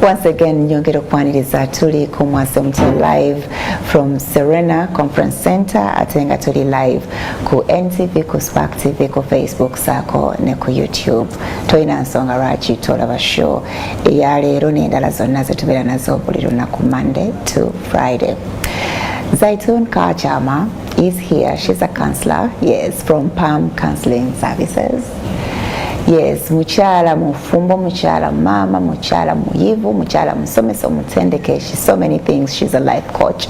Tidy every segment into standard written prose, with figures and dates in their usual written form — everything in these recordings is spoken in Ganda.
Once again, nyongera okwaniriza tuli ku MwasuzeMutya live from Serena Conference Center atenga tuli live ku NTV, ku Spark TV, ku Facebook sako ne ku YouTube. Toyina nsonga lwaki tolaba show eya leero n'endala zonna zetubeera nazo buli lunaku Monday to Friday. Zaitun Kakyama is here. She's a counselor, yes, from Palm Counseling Services. Yes, muchala mufumbo, muchala mama, muchala muyivu, muchala musomeso mutendeke. She's so many things. She's a life coach.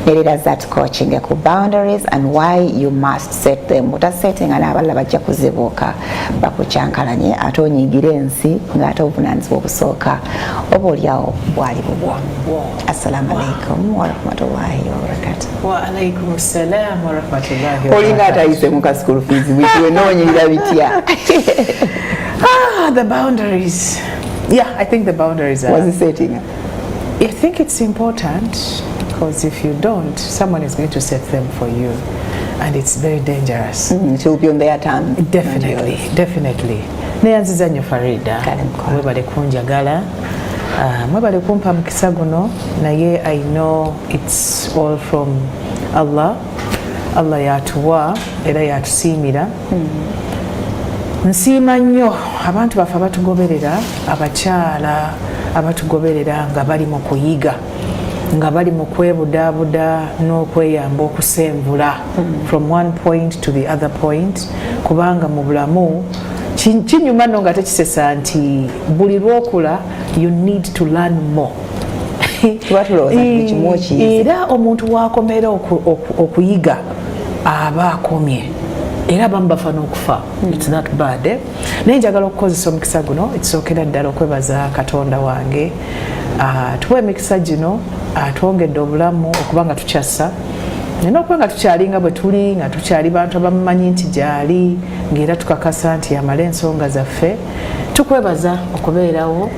Nerida that coaching ku boundaries and why you must set them. Muta setting anabala bajja kuzibuka bakuchankalanye ate onyigire ensi ng'ate obuvunanyizibwa obusoka oboolyawo bwali bubwo. Assalamu alaikum wa rahmatullahi wa barakatuh. Wa alaikum assalam wa rahmatullahi wa barakatuh. Olinga atayise muka school fees bitiwe noonyirira bitya. The boundaries. Yeah, I think the boundaries are... What's the setting? I think it's important because if you don't, someone is going to set them for you. And it's very dangerous. It will be on their terms. Definitely, definitely. Neyanziza nnyo Farida. Mwebale kunjagala. Mwebale kumpa mukisa guno. Naye I know it's all from Allah. Allah yatuwa era yatusiimira. Nsiima nnyo abantu baffe abatugoberera, abakyala abatugoberera nga bali mu kuyiga, nga bali mu kwebudaabuda n'okweyamba okusenvula from one point to the other point, kubanga mu bulamu kinyuma nno nga tekisesa nti buli lwokula you need to learn more. Era omuntu wakomera okuyiga aba akomye. Era bambafa n'okufa. It's not bad. Naye njagala okukozesa omukisa guno ekisookera ddala okwebaza Katonda wange tuwa emikisa gino atwongedde obulamu okuba nga tukyassa nina okuba nga tukyali nga bwe tuli nga tukyali bantu abamumanyi nti gyali ng'era tukakasa nti yamala ensonga zaffe tukwebaza okubeerawo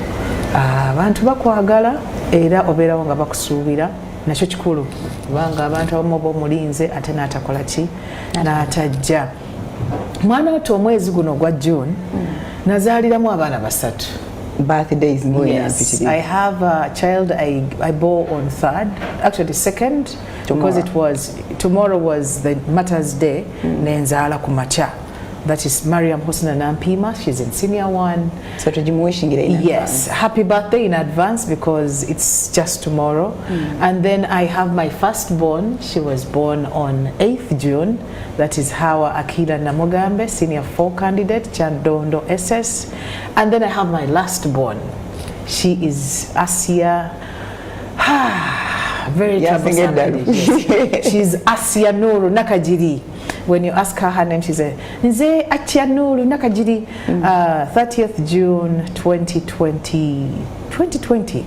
abantu bakwagala era obeerawo nga bakusuubira nakyo kikulu kubanga abantu abamu oba omulinze ate n'atakola ki n'atajja. Mwana wattu omwezi guno gwa June nazaaliramu abaana basatu. Birthdays. Yes, I have a child I bore on 3rd, actually 2nd, because tomorrow was the Mother's Day. Nenzaala kumacha. That is Mariam Husna Nampima. She's in senior 1. So wishing it in advance. Yes, happy birthday in advance because it's just tomorrow. And then I have my firstborn. She was born on 8th June. That is Hawa Akila Namugambe, senior 4 candidate, Chandondo SS. And then I have my lastborn. She is Asia. Very troublesome. She's Asia Nuru Nakajiri. When you ask her name, she says, Nze Atia Nuru Nakajiri. 30th June 2020.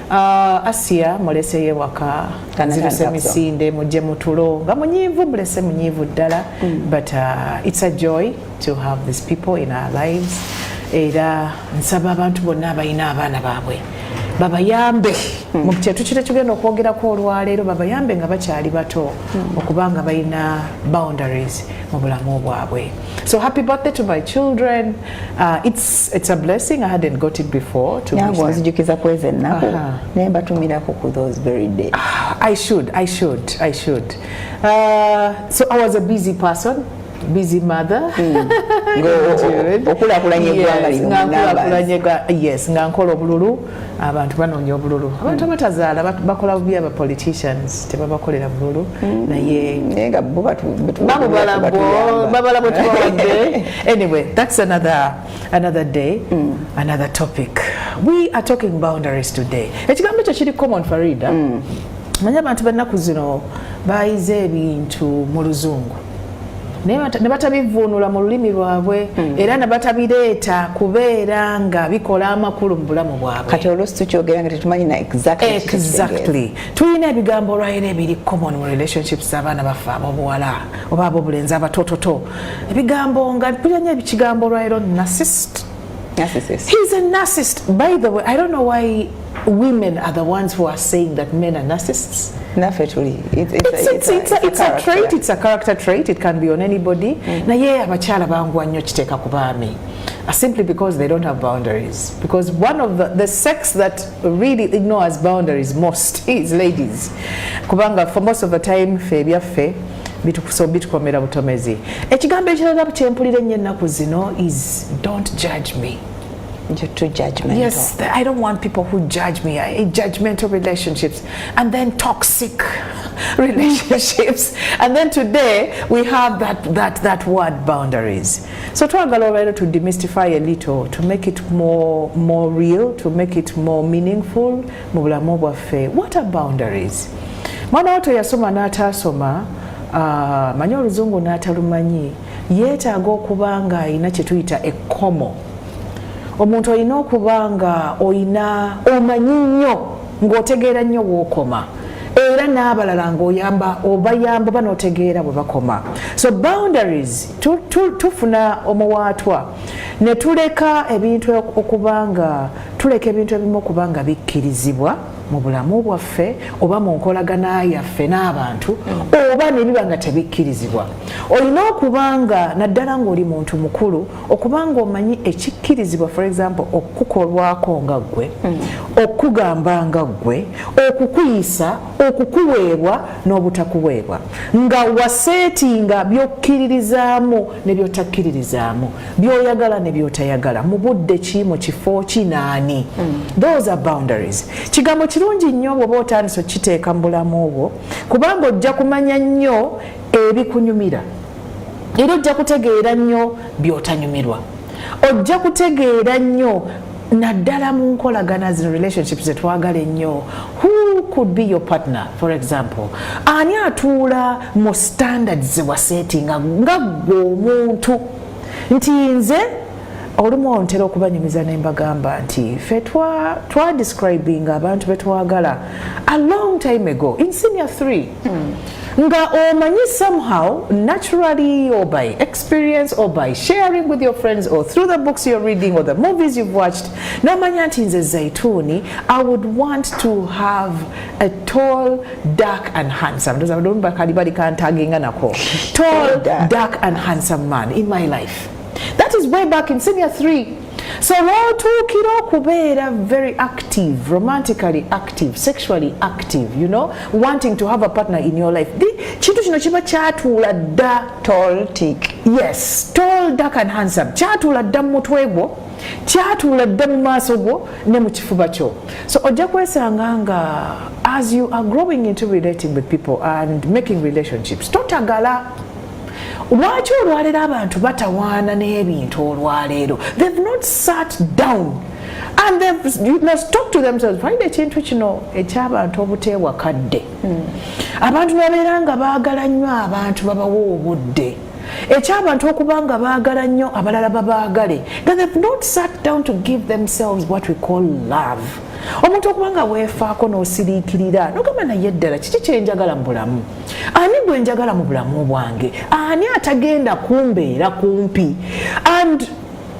Asia molese waka ziruse misinde mujje mutulo nga munyivu blesse munyivu ddala. But it's a joy to have these people in our lives. Era nsaba abantu bonna abalina abaana baabwe babayambe mu kintu kire tugenda okwogerako olwaleero babayambe nga bakyali bato okubanga balina boundaries mu bulamu bwabwe. So happy birthday to my children. It's a blessing. I hadn't got it before to nzijukiza kweze nako naye batumirako ku those very days. I should. So I was a busy person, busy mother. Yes, nga nkola obululu abantu banoonya obululu. Abantu abatazaala bakola bubi aba politicians tebabakolera bululu naye nga bo babala bwe. Anyway, that's another day, another topic. We are talking boundaries today. Ekigambo ekyo kiri common Farida. Manya abantu b'ennaku zino bayize ebintu mu luzungu ne batabivuunula mu lulimi lwabwe era ne batabireeta kubeera nga bikola amakulu mu bulamu bwabwe. Kati oluusi tukyogera nga tetumanyi na exactly. Tulina ebigambo olwaliro ebiri common mu relationships z'abaana baffe ab'obuwala oba ab'obulenzi abatototo. Ebigambo nga tulina ekigambo olwaliro narcissist, Narcissist. He's a narcissist. By the way, I don't know why women are the ones who are saying that men are narcissists. Naturally, it's a trait. It's a character trait. It can be on anybody. Na ye abakyala bangu nnyo kiteeka ku baami. Simply because they don't have boundaries. Because one of the sex that really ignores boundaries most is ladies. Kubanga for most of the time fe byaffe bitukomera butomezi. Ekigambo ekirala kyempulira ennyo ennaku zino is don't judge me. You're too judgmental. Yes, I don't want people who judge me. I hate judgmental relationships and then toxic relationships. And then today we have that word boundaries. So twagala already to demystify a little, to make it more real, to make it more meaningful. What are boundaries? Mwana wato yasoma n'atasoma manyi oluzungu n'atalumanyi yeetaaga okuba nga alina kye tuyita ekkomo. Omuntu olina okuba nga omanyi nnyo ng'otegeera nnyo wookoma era n'abalala ng'oyamba obayamba oba n'otegeera bwe bakoma. So boundaries tufuna omuwaatwa ne tuleka ebintu ebimu okuba nga bikkirizibwa mu bulamu bwaffe oba mu nkolagana yaffe n'abantu oba ne biba nga tebikkirizibwa. Olina okuba nga naddala ng'oli muntu mukulu okuba nga omanyi ekikkirizibwa, for example okukolwako nga ggwe, okugamba nga ggwe, okukuyisa, okukuweebwa n'obutakuweebwa, nga waseetinga by'okkiririzaamu ne by'otakkiririzaamu, by'oyagala ne by'otayagala, mu budde ki, mu kifo ki, naani. Those are boundaries. Kigambo kirungi nnyo bw'oba otandise okiteeka mu bulamu bwo kubanga ojja kumanya nnyo ebikunyumira era ojja kutegeera nnyo by'otanyumirwa, ojja kutegeera nnyo naddala mu nkolagana zino relationships zetwagala ennyo. Who could be your partner, for example? Ani atuula mu standards ze waseetinga nga ggwe omuntu nti nze olumu ntera okubanyumiza ne mbagamba nti ffe twadescribing abantu betwagala a long time ago in senior 3 nga omanyi somehow naturally or by experience or by sharing with your friends or through the books you're reading or the movies you've watched, namanya nti nze Zaituni, I would want to have a tall, dark and handsome, tall, dark and handsome man in my life. That is way back in senior 3. So lwatuukira okubeera very active, romantically active, sexually active, you know, wanting to have a partner in your life. Kintu kino kiba kyatuula dda. Tall, thick. Yes, tall, dark and handsome. Kyatuula dda mu mutwe gwo, kyatuula dda mu maaso gwo ne mu kifuba kyo. So ojja kwesanga nga as you are growing into relating with people and making relationships, totagala. Lwaki olwaleero abantu batawaana n'ebintu olwaleero? They've not sat down and they've talked to themselves. Find ekintu kino eky'abantu obuteewakadde. Abantu babeera nga baagala nnyo abantu babawa obudde. Eky'abantu okuba nga baagala nnyo abalala babaagale. They've not sat down to give themselves what we call love. Omuntu okuba nga weefaako n'osiriikirira n'ogamba naye ddala kiki kyenjagala mu bulamu, ani gwe njagala mu bulamu bwange, ani atagenda kumbeera kumpi. And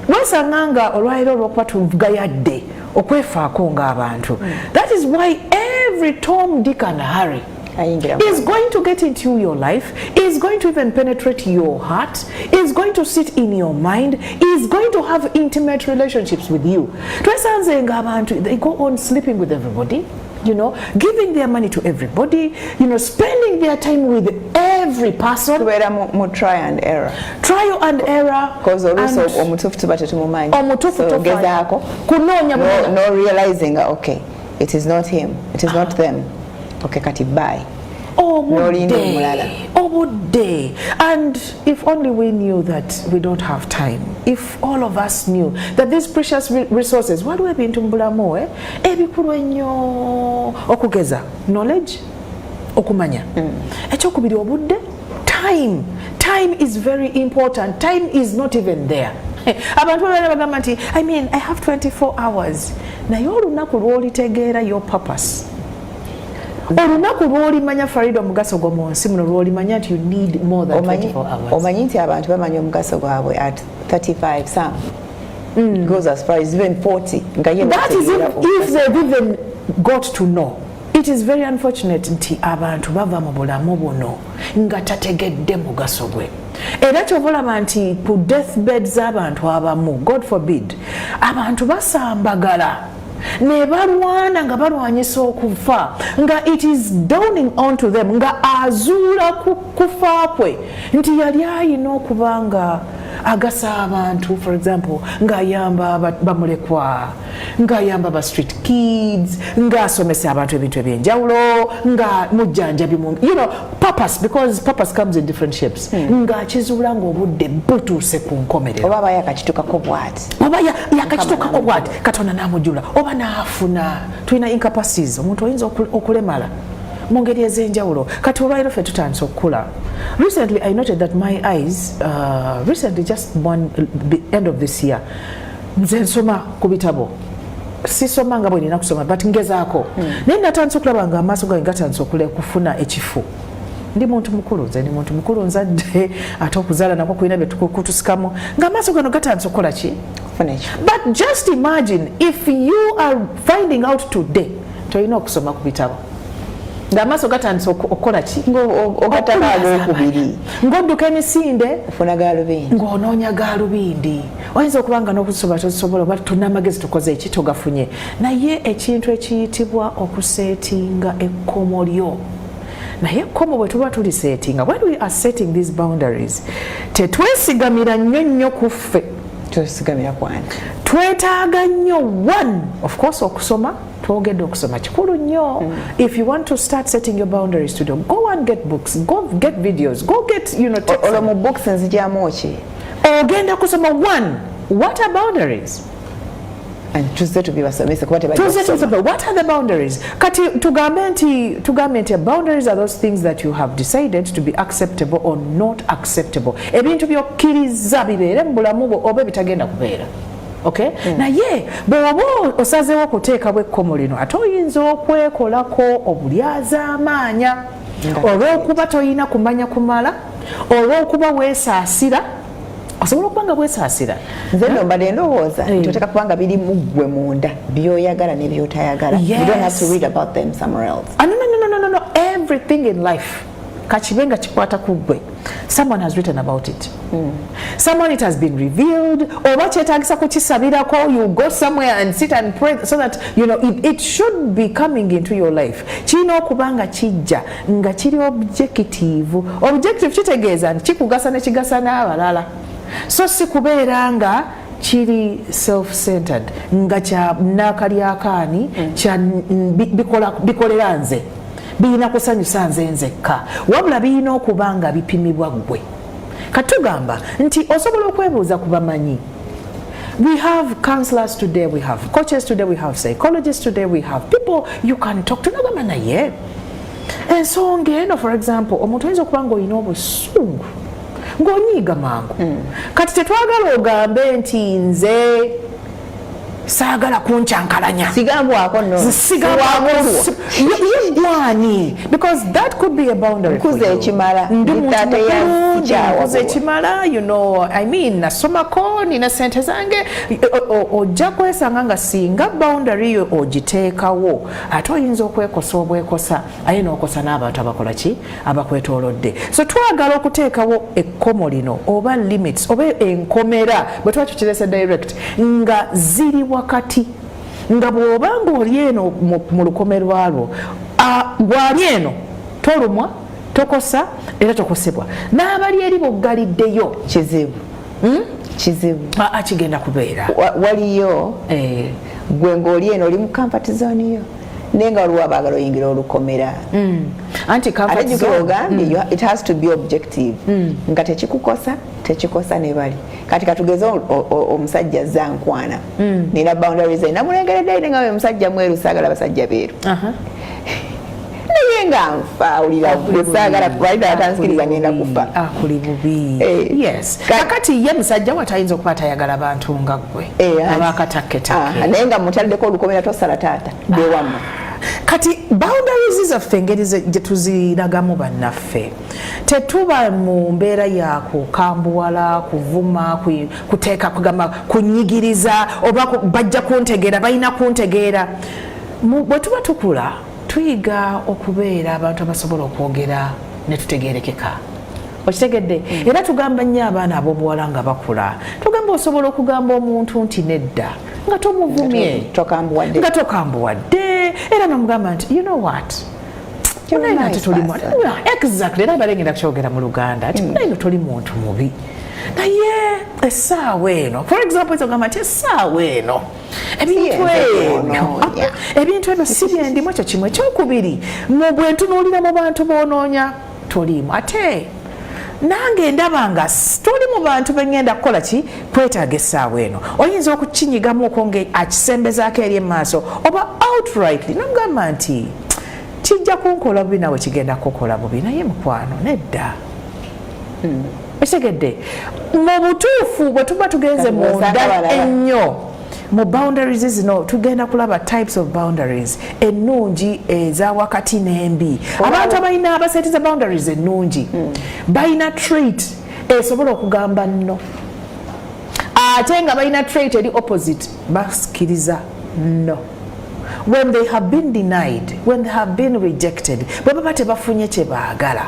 wasanga nga olwaleero olw'okuba tuvugayadde okwefaako ng'abantu. That is why every Tom, Dick and Harry is going to get into your life, is going to even penetrate your heart, is going to sit in your mind, is going to have intimate relationships with you. They go on sleeping with everybody, you know, giving their money to everybody, you know, spending their time with every person. Try and error. Trial and error. Because also no realizing, okay, it is not him, it is not them. Okay, kati bye. Oh, day. And if only we knew that we don't have time, if all of us knew that these precious resources, what do we be mbulamu ebikulu ennyo okugeza knowledge, okumanya. Ekyokubiri obudde, time is very important. Time is not even there. Abantu bagamba nti I mean I have 24 hours. Naye olunaku lw'olitegeera your purpose, olunaku lw'olimanya Farida omugaso gwo mu nsi muno, lw'olimanya nti you need more than 24 hours. Omanyi nti abantu bamanya omugaso gwabwe at 35 some. goes as far as even 40. That is if they've even got to know. It is very unfortunate nti abantu bava mu bulamu buno nga tategedde mugaso gwe. Era kyobalaba nti ku deathbed z'abantu abamu, God forbid, abantu basambagala ne balwana nga balwanyisa okufa nga it is dawning onto them nga azuula kufa kwe nti yali ayina okuba nga agasa abantu, for example, ng'ayamba bamulekwa, ng'ayamba ba street kids, ng'asomesa abantu ebintu ebyenjawulo, nga mujjanjabi purpose, because purpose comes in different shapes. Ng'akizuula ng'obudde butuuse ku nkomerero. Oba aba yakakituukako bw'ati. Oba yakakituukako bw'ati, Katonda n'amujjula. Oba n'afuna, tulina incapacities, omuntu oyinza okulemala. Mungeri ez'enjawulo. Kati olwaliro ffe tutandise okukula. Recently I noted that my eyes, recently just end of this year, nze nsoma ku bitabo. Sisoma nga bwe nina kusoma, but ngezaako. Naye natandise okulaba nga amaaso gange gatandise okufuna ekifu. Ndi muntu mukulu, nze ndi muntu mukulu nzadde ate okuzaala nakwo kulina bye tukusikamu. Ng'amaaso gano gatandise okukola ki? But just imagine if you are finding out today, tolina okusoma ku bitabo. Ng'amaaso gatandise okukola ki? Ogatagaala okubiri. Ng'odduka emisinde ofuna gaalubindi. Ng'onoonya gaalubindi. Oyinza okuba nga n'okusobola tosobola oba tulina amagezi tukoze eki togafunye. Naye ekintu ekiyitibwa okuseetinga ekkomo lyo. Naye ekkomo bwe tuba tuliseetinga, when we are setting these boundaries, tetwesigamira nnyo ku ffe. Twesigamira kwani? Twetaaga nnyo one, of course okusoma. Twogedde okusoma kikulu nnyo. If you want to start setting your boundaries today, go and get books, go get videos, go get text. Olwo mu books nzigyamu ki? Ogenda kusoma one, what are boundaries? And tuzze tubibasomese kuba tebajja. What are the boundaries? Kati tugambe nti boundaries are those things that you have decided to be acceptable or not acceptable. Ebintu byokkiriza bibeere mu bulamu bwo oba bitagenda kubeera. Okay? Naye bw'oba osazeewo okuteekawo ekkomo lino ate oyinza okwekolako obulyazaamaanya olw'okuba toyina kumanya kumala, olw'okuba weesaasira. Osobola okuba nga weesaasira. Nze nno mbadde ndowooza toteeka kuba nga biri mu ggwe munda by'oyagala ne by'otayagala. You don't have to read about them somewhere else. No. Everything in life kakibe nga kikwata ku ggwe. Someone has written about it. Someone it has been revealed. Oba kyetaagisa kukisabirako, you go somewhere and sit and pray so that it should be coming into your life. Kirina okuba nga kijja nga kiri objective. Objective kitegeeza nti kikugasa ne kigasa n'abalala. So si kubeera nga kiri self-centered nga kya naakalyaakaani kya bikolera nze. Birina kusanyusa nze nzekka, wabula birina okuba nga bipimibwa ggwe. Katugamba nti osobola okwebuuza ku bamanyi. We have counselors today, we have coaches today, we have psychologists today, we have people you can talk to. Nagamba naye ensonga eno, for example, omuntu oyinza okuba ng'olina obusungu ng'onyiiga mangu. Kati tetwagala ogambe nti nze saagala kunchankalanya. Sigambwako no. Yegwani. Because that could be a boundary for you. Ekimala. Nkuze ekimala, I mean, nasomako, nina sente zange, ojja kwesanga nga singa boundary yo ogiteekawo, ate oyinza okwekosa obwekosa, aye n'okosa n'abantu abakola ki? Abakwetoolodde. So twagala okuteekawo ekkomo lino, oba limits, oba enkomera, bwe tuba tukirese direct, nga ziri wakati. Nga bw'oba ng'oli eno mu lukomero lwalwo, gwali eno tolumwa, tokosa era tokosebwa. N'abali eri boggaliddeyo kizibu. Kigenda kubeera. Waliyo gwe ng'oli eno oli mu comfort zone yo. Nenga waliwo abaagala oyingira olukomera. Anti comfort zone. It has to be objective. Nga tekikosa ne bali. Kati katugeze omusajja zankwana. Nina boundaries ena mulengeredde nga omusajja mweru saagala basajja beeru. Naye nga nfa ulira saagala kubaida atansikiriza ngenda kufa. Akuli bubi. Yes. Kakati ye musajja watayinza okuba tayagala abantu nga ggwe. Abakatakketakke. Naye nga mutaliddeko olukomera tosala taata. Bewamma. Kati boundaries zaffe engeri gye tuziragamu bannaffe tetuba mu mbeera ya kukambuwala kuvuma kuteeka kugamba kunyigiriza oba bajja kuntegeera balina kuntegeera bwe tuba tukula tuyiga okubeera abantu abasobola okwogera ne tutegeerekeka okitegedde era tugamba nnyo abaana ab'obuwala nga bakula tugamba osobola okugamba omuntu nti nedda nga tomuvumye nga tokambuwadde era nomugamba nti you know what exactly era balengera kukyogera mu Luganda nti munaino toli muntu mubi naye essaawa eno for example ezogamba nti essaawa eno ebintu ebyo si byendimu ekyo kimu ekyokubiri bwe ntunuulira mu bantu boonoonya tolimu ate nange ndaba nga tuli mu bantu bengenda kukola ki kwetaaga essaawa eno oyinza okukinyigamu okwonge akisembezaako eri emaaso oba outrightly nomugamba nti kijja kunkola bubi nawe kigenda kukola bubi naye mukwano nedda ekitegedde mu butuufu bwe tuba tugenze munda ennyo mu boundaries zino tugenda kulaba types of boundaries ennungi eza wakati n'embi abantu abalina abaseetiza boundaries ennungi balina trait esobola okugamba nno ate nga balina trait eri opposite basikiriza no when they have been denied when they have been rejected bwe baba tebafunye kye baagala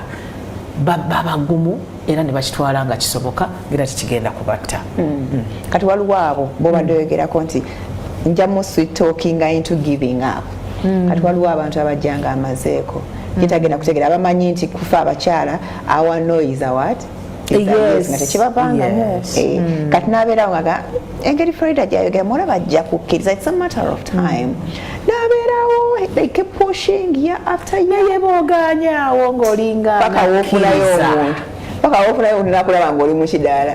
babagumu era ne bakitwala nga kisoboka era kikigenda kubatta kati waliwo abo bobadde oyogerako nti njamu sweet talking into giving up kati waliwo abantu abajjanga amazeeko kitagenda kutegera abamanyi nti kufa abakyala our noise what nga tekibapangamu kati nabeerawo nga engeri Frida gyayogera mwola bajja kukkiriza it's a matter of time nabeerawo they keep pushing year after year yebooganyaawo ng'olinga paka woofulayo omuntu paka woofulayo nakulaba ng'oli mu kidaala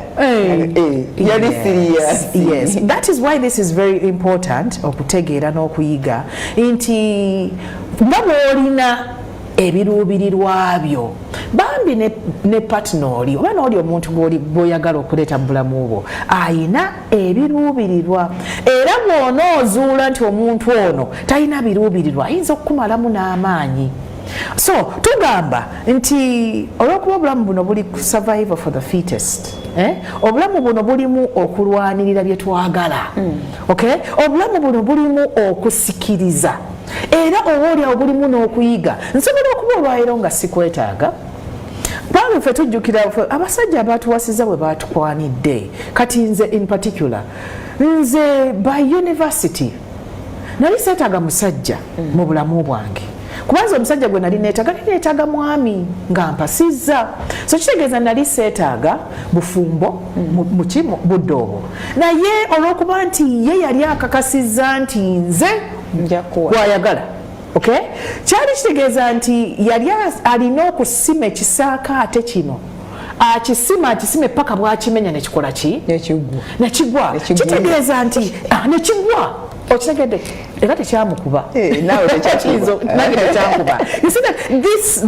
yali serious. Yes, that is why this is very important okutegeera n'okuyiga nti nga bw'olina ebiruubirirwa byo bambi ne partner oli oba n'oli omuntu bw'oyagala okuleeta mu bulamu bwo ayina ebiruubirirwa era bw'onoozuula nti omuntu ono talina biruubirirwa ayinza okukumalamu n'amaanyi so tugamba nti olw'okuba obulamu buno buli survival for the fittest obulamu buno bulimu okulwanirira bye twagala obulamu buno bulimu okusikiriza era owoolyawo bulimu n'okuyiga nsobola okuba olwaleero nga sikwetaaga bamwe ffe tujjukira abasajja abaatuwasiza bwe baatukwanidde kati nze in particular nze by university nali seetaaga musajja mu bulamu bwange kubanza omusajja gwe nali neetaaga mwami nga mpasizza so kitegeeza nali seetaaga bufumbo budde obwo naye olw'okuba nti ye yali akakasizza nti nze gwayagala kyali kitegeeza nti yali alina okusima ekisaakaate kino akisime paka bwakimenya nekikola ki nekigwa kitegeeza nti nekigwa okitegedde era tekyamukuba nange tekyankuba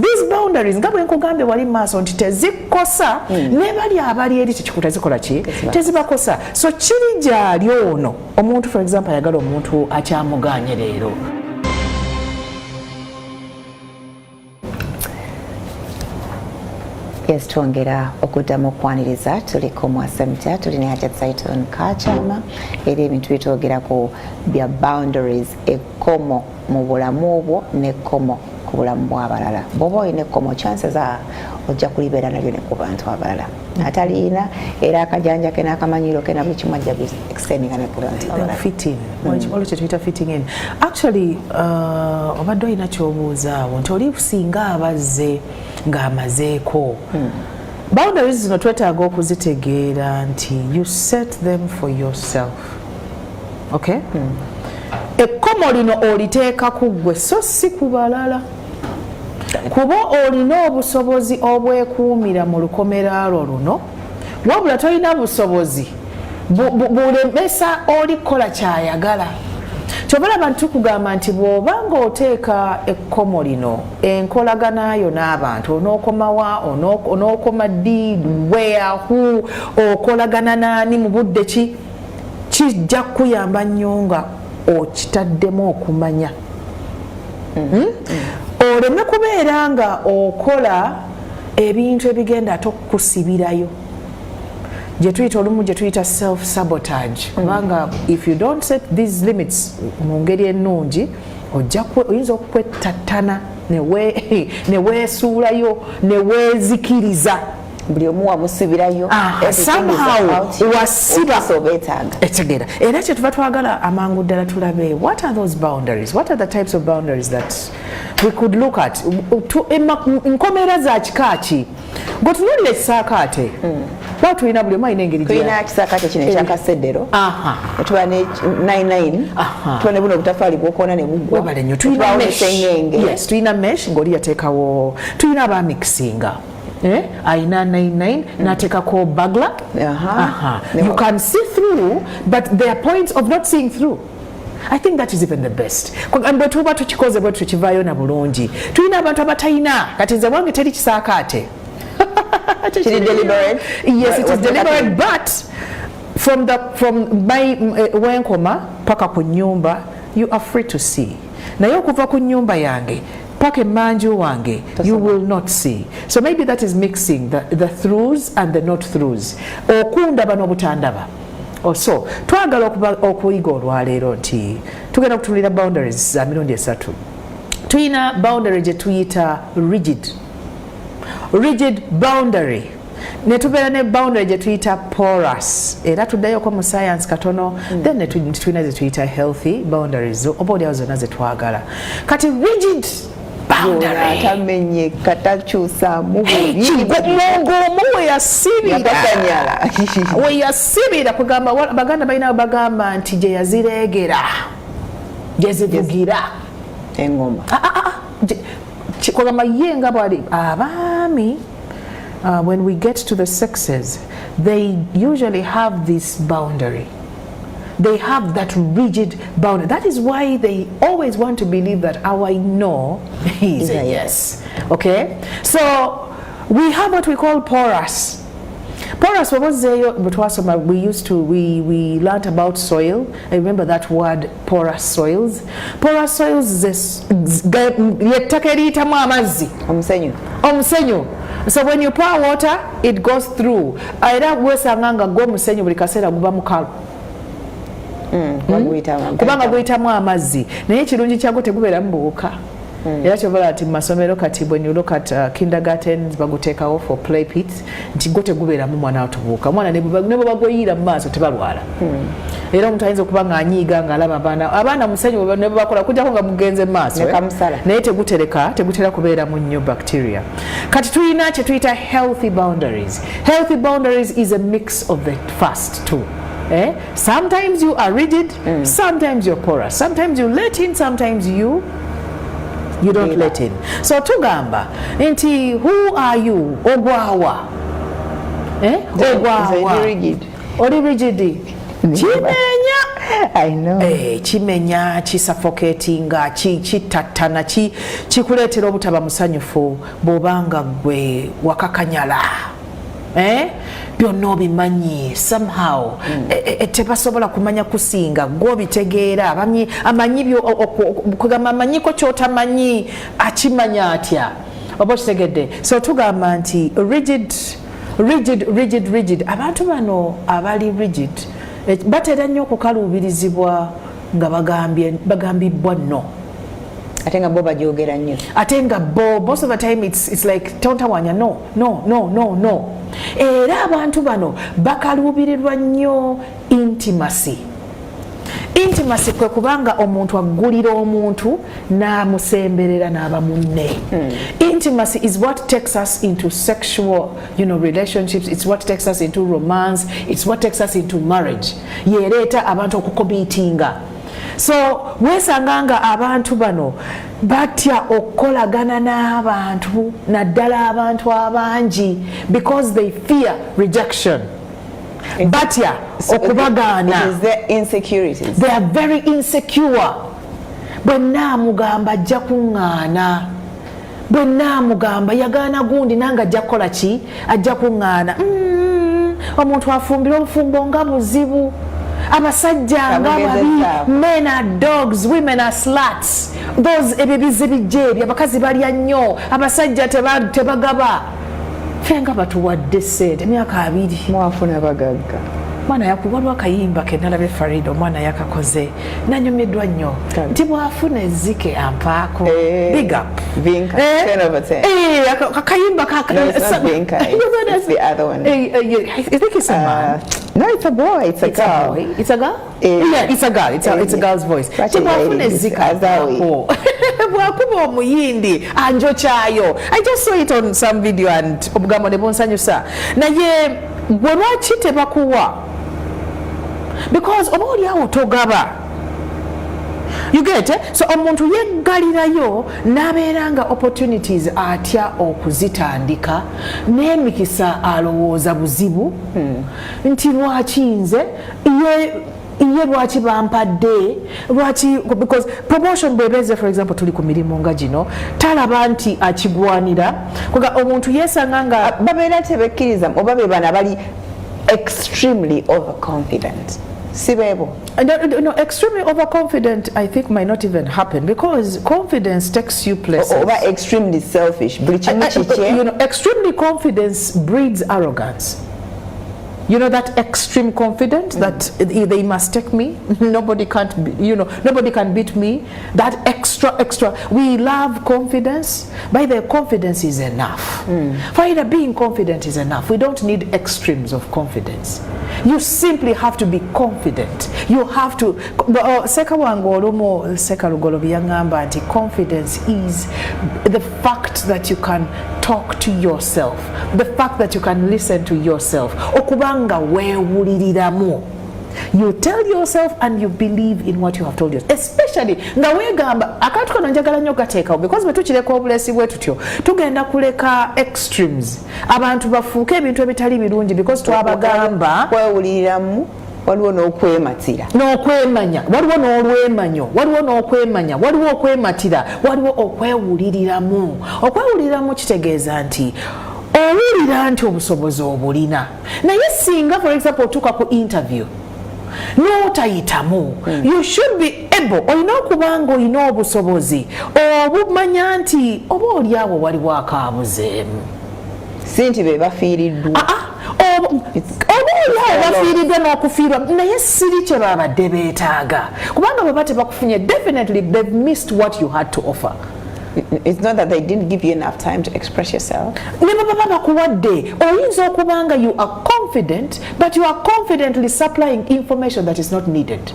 these boundaries nga bwe nkugambye wali maaso nti tezikosa ne bali abali eri tekikuta zikola ki tezibakosa so kiri gyali ono omuntu for example ayagala omuntu akyamuganye leero Yes, twongera okuddamu okwaniriza tuliko MwasuzeMutya tuli ne Zaitun Kakyama era ebintu byetwogerako bya boundaries ekkomo mu bulamu bwo n'ekkomo ku bulamu bw'abalala bw'oba olina ekkomo chances are ojja kulibeera nalyo ne ku bantu abalala ataliina era akajanja ke n'akamanyiro ke nabuli kimu ajja extendinga ne ku bantu abalala olwo kyetuyita fitting in actually obadde olina kyobuuzaawo nti oli singa abazze ng'amazeeko boundaries zino twetaaga okuzitegeera nti you set them for yourself ekkomo lino oliteeka ku ggwe so si ku balala kuba olina obusobozi obwekuumira mu lukomera lwo luno wabula tolina busobozi bulemesa oli kukola kyayagala kyobala abantu tukugamba nti bw'oba ng'oteeka ekkomo lino enkolaganayo n'abantu onookomawa onookoma ddi where who okolagana naani mu budde ki kijja kuyamba nnyo nga okitaddemu okumanya oleme kubeera nga okola ebintu ebigenda ate okukusibirayo gye tuyita olumu gye tuyita self sabotage kubanga if you don't set these limits mu ngeri ennungi oyinza okukwettattana ne weesuulayo ne weezikiriza buli omu wamusibirayo somehow wasiba etegera era kye tuva twagala amangu ddala tulabe what are those boundaries, what are the types of boundaries that we could look at nkomera za kikaaki ng'otunuulira ekisaakaate kuba tulina buli omu alina engeri tulina kisaakaate kino ekyakaseddero tuba ne 99 tuba ne buno obutafaali bwokoona ne buggwa webale nnyo tulina mesh ng'oli yateekawo tulina abamikisinga aina 99 natekako bagla you can see through but there are points of not seeing through. I think that is even the best. Bwe tuba tukikoze bwe tukivaayo na bulungi tulina abantu abatayina kati nze wange teri kisaakaate deliberate. Yes, it is deliberate, but from my wenkoma paka ku nyumba you are free to see naye okuva ku nyumba yange paka manju wange you will not see. So maybe that is mixing the throughs and the not throughs. Okundaba n'obutandaba. So twagala okuyiga olwaleero nti tugenda okutunulira boundaries za mirundi esatu. Tuyina boundary gye tuyita rigid boundary. Ne tubeera ne boundary gye tuyita porous. Era tuddayoko mu science katono. Then ne tuyina ze tuyita healthy boundaries. Oba oliawo zonna ze twagala. Kati rigid boundary atamenye katakyusa weyasibira kugamba baganda balina bagamba nti gye yazireegera gye zivugira engoma kugamba ye nga bwali abaami when we get to the sexes they usually have this boundary. They have that rigid boundary. That is why they always want to believe that our no is a yes. Okay? So we have what we call porous. Porous, we learned about soil. I remember that word, porous soils. Porous soils is so when you pour water, it goes through. Kubanga guyitamu amazzi naye ekirungi kyagwo tegubeeramu buwuka era kyovala ati mu masomero kati when you look at kindergarten baguteekawo for play pits nti gwo tegubeeramu mwana atubuuka mwana ne bwe bagoyiira mu maaso tebalwala era omuntu ayinza okuba ng'anyiiga ng'alaba abaana musenyu ne bakola kujjako nga mugenze mu maaso naye tegutera kubeera mu nnyo bacteria. Kati tulina kye tuyita healthy boundaries. Healthy boundaries is a mix of the first two. Sometimes you are rigid, sometimes you're porous, sometimes you let in, sometimes you don't let in. So tugamba nti who are you? Ogwawa oli rigid kimenya I know kimenya kisuffocatinga kitattana kikuleetera obutaba musanyufu bw'obanga gwe wakakanyala byonna obimanyi somehow tebasobola kumanya kusinga gw'obitegeera amanyiko kyotamanyi akimanya atya oba okitegedde. So tugamba nti rigid abantu bano abali rigid batera nnyo okukaluubirizibwa nga bagambibbwa no ate nga bo bajoogera nnyo ate nga bo most of the time it's like tontawanya no. Era abantu bano bakaluubirirwa nnyo intimacy kwe kubanga omuntu aggulira omuntu n'amusemberera n'aba munne. Intimacy is what takes us into sexual relationships. It's what takes us into romance. It's what takes us into marriage. Yereeta abantu okukomitinga. So weesanganga abantu bano batya okukolagana n'abantu naddala abantu abangi because they fear rejection. Batya okubagaana. They are very insecure. Bwe naamugamba ajja kuŋŋaana, bwe naamugamba yagaana gundi nange ajja kukola ki? Ajja kuŋŋaana. Omuntu afumbira obufumbo nga buzibu. abasajja ngababi, men are dogs, women are sluts. Those ebibize bijeri, abakazi balya nnyo, abasajja tebagaba. Fenga batuwadde ssente emyaka 2 mwafuna bagagga. Mwana yakubalwa akayimba kenalabe Farido omwana yakakoze nanyumiddwa nnyo nti bwafuna ezzike ampaako. Big up. Vinka, 10 over 10. Akayimba No, it's not Vinka. It's the other one. I think it's a man. No, it's a boy. It's a girl. It's a girl? Yeah, it's a girl. It's a girl's voice. Bwafuna ezzike ampaako. Bwakuba omuyindi anjo kyayo. I just saw it on some video and obugambo ne bonsanyusa. Naye bwe lwaki tebakuwa? Because oba oliawo togaba. You get it? So omuntu yeggalirayo n'abeeranga opportunities atya okuzitandika n'emikisa alowooza buzibu nti lwaki nze iye lwaki bampadde lwaki, because promotion bwebeze for example tuli ku mirimu nga gino talaba nti akigwanira kuga omuntu yesanga nga babeera tebekkiriza oba be bana bali extremely overconfident. Sibebo. No, extremely overconfident I think might not even happen because confidence takes you places. Or extremely selfish. You know, extremely confidence breeds arrogance. You know that extreme confidence that they must take me, nobody can't nobody can beat me. That extra we love confidence. By the confidence is enough. For either being confident is enough. We don't need extremes of confidence. You simply have to be confident. You have to confidence is the fact that you can talk to yourself, the fact that you can listen to yourself. Okubanga weewuliriramu. You tell yourself and you believe in what you have told yourself. Especially nga weegamba akantu kano njagala nnyo gateekawo because bwe tukireka obulesi bwe tutyo tugenda kuleka extremes abantu bafuuke ebintu ebitali birungi because twabagamba kwewuliriramu. Waliwo n'okwematira n'okwemanya, waliwo n'olwemanyo, waliwo n'okwemanya, waliwo okwematira, waliwo okwewuliriramu. Okwewuliriramu kitegeeza nti owulira nti obusobozi obulina naye singa for example otuuka ku interview n'otayitamu you should be able olina okubanga olina obusobozi obumanya nti oba oliawo waliwo akaabuzeemu si nti be bafiiriddwa oba oliawo bafiiriddwa n'okufiirwa naye siri kye babadde beetaaga kubanga bwe bate bakufunye definitely they've missed what you had to offer. It's not that they didn't give you enough time to express yourself. Oyinza okubanga you are confident but you are confidently supplying information that is not needed.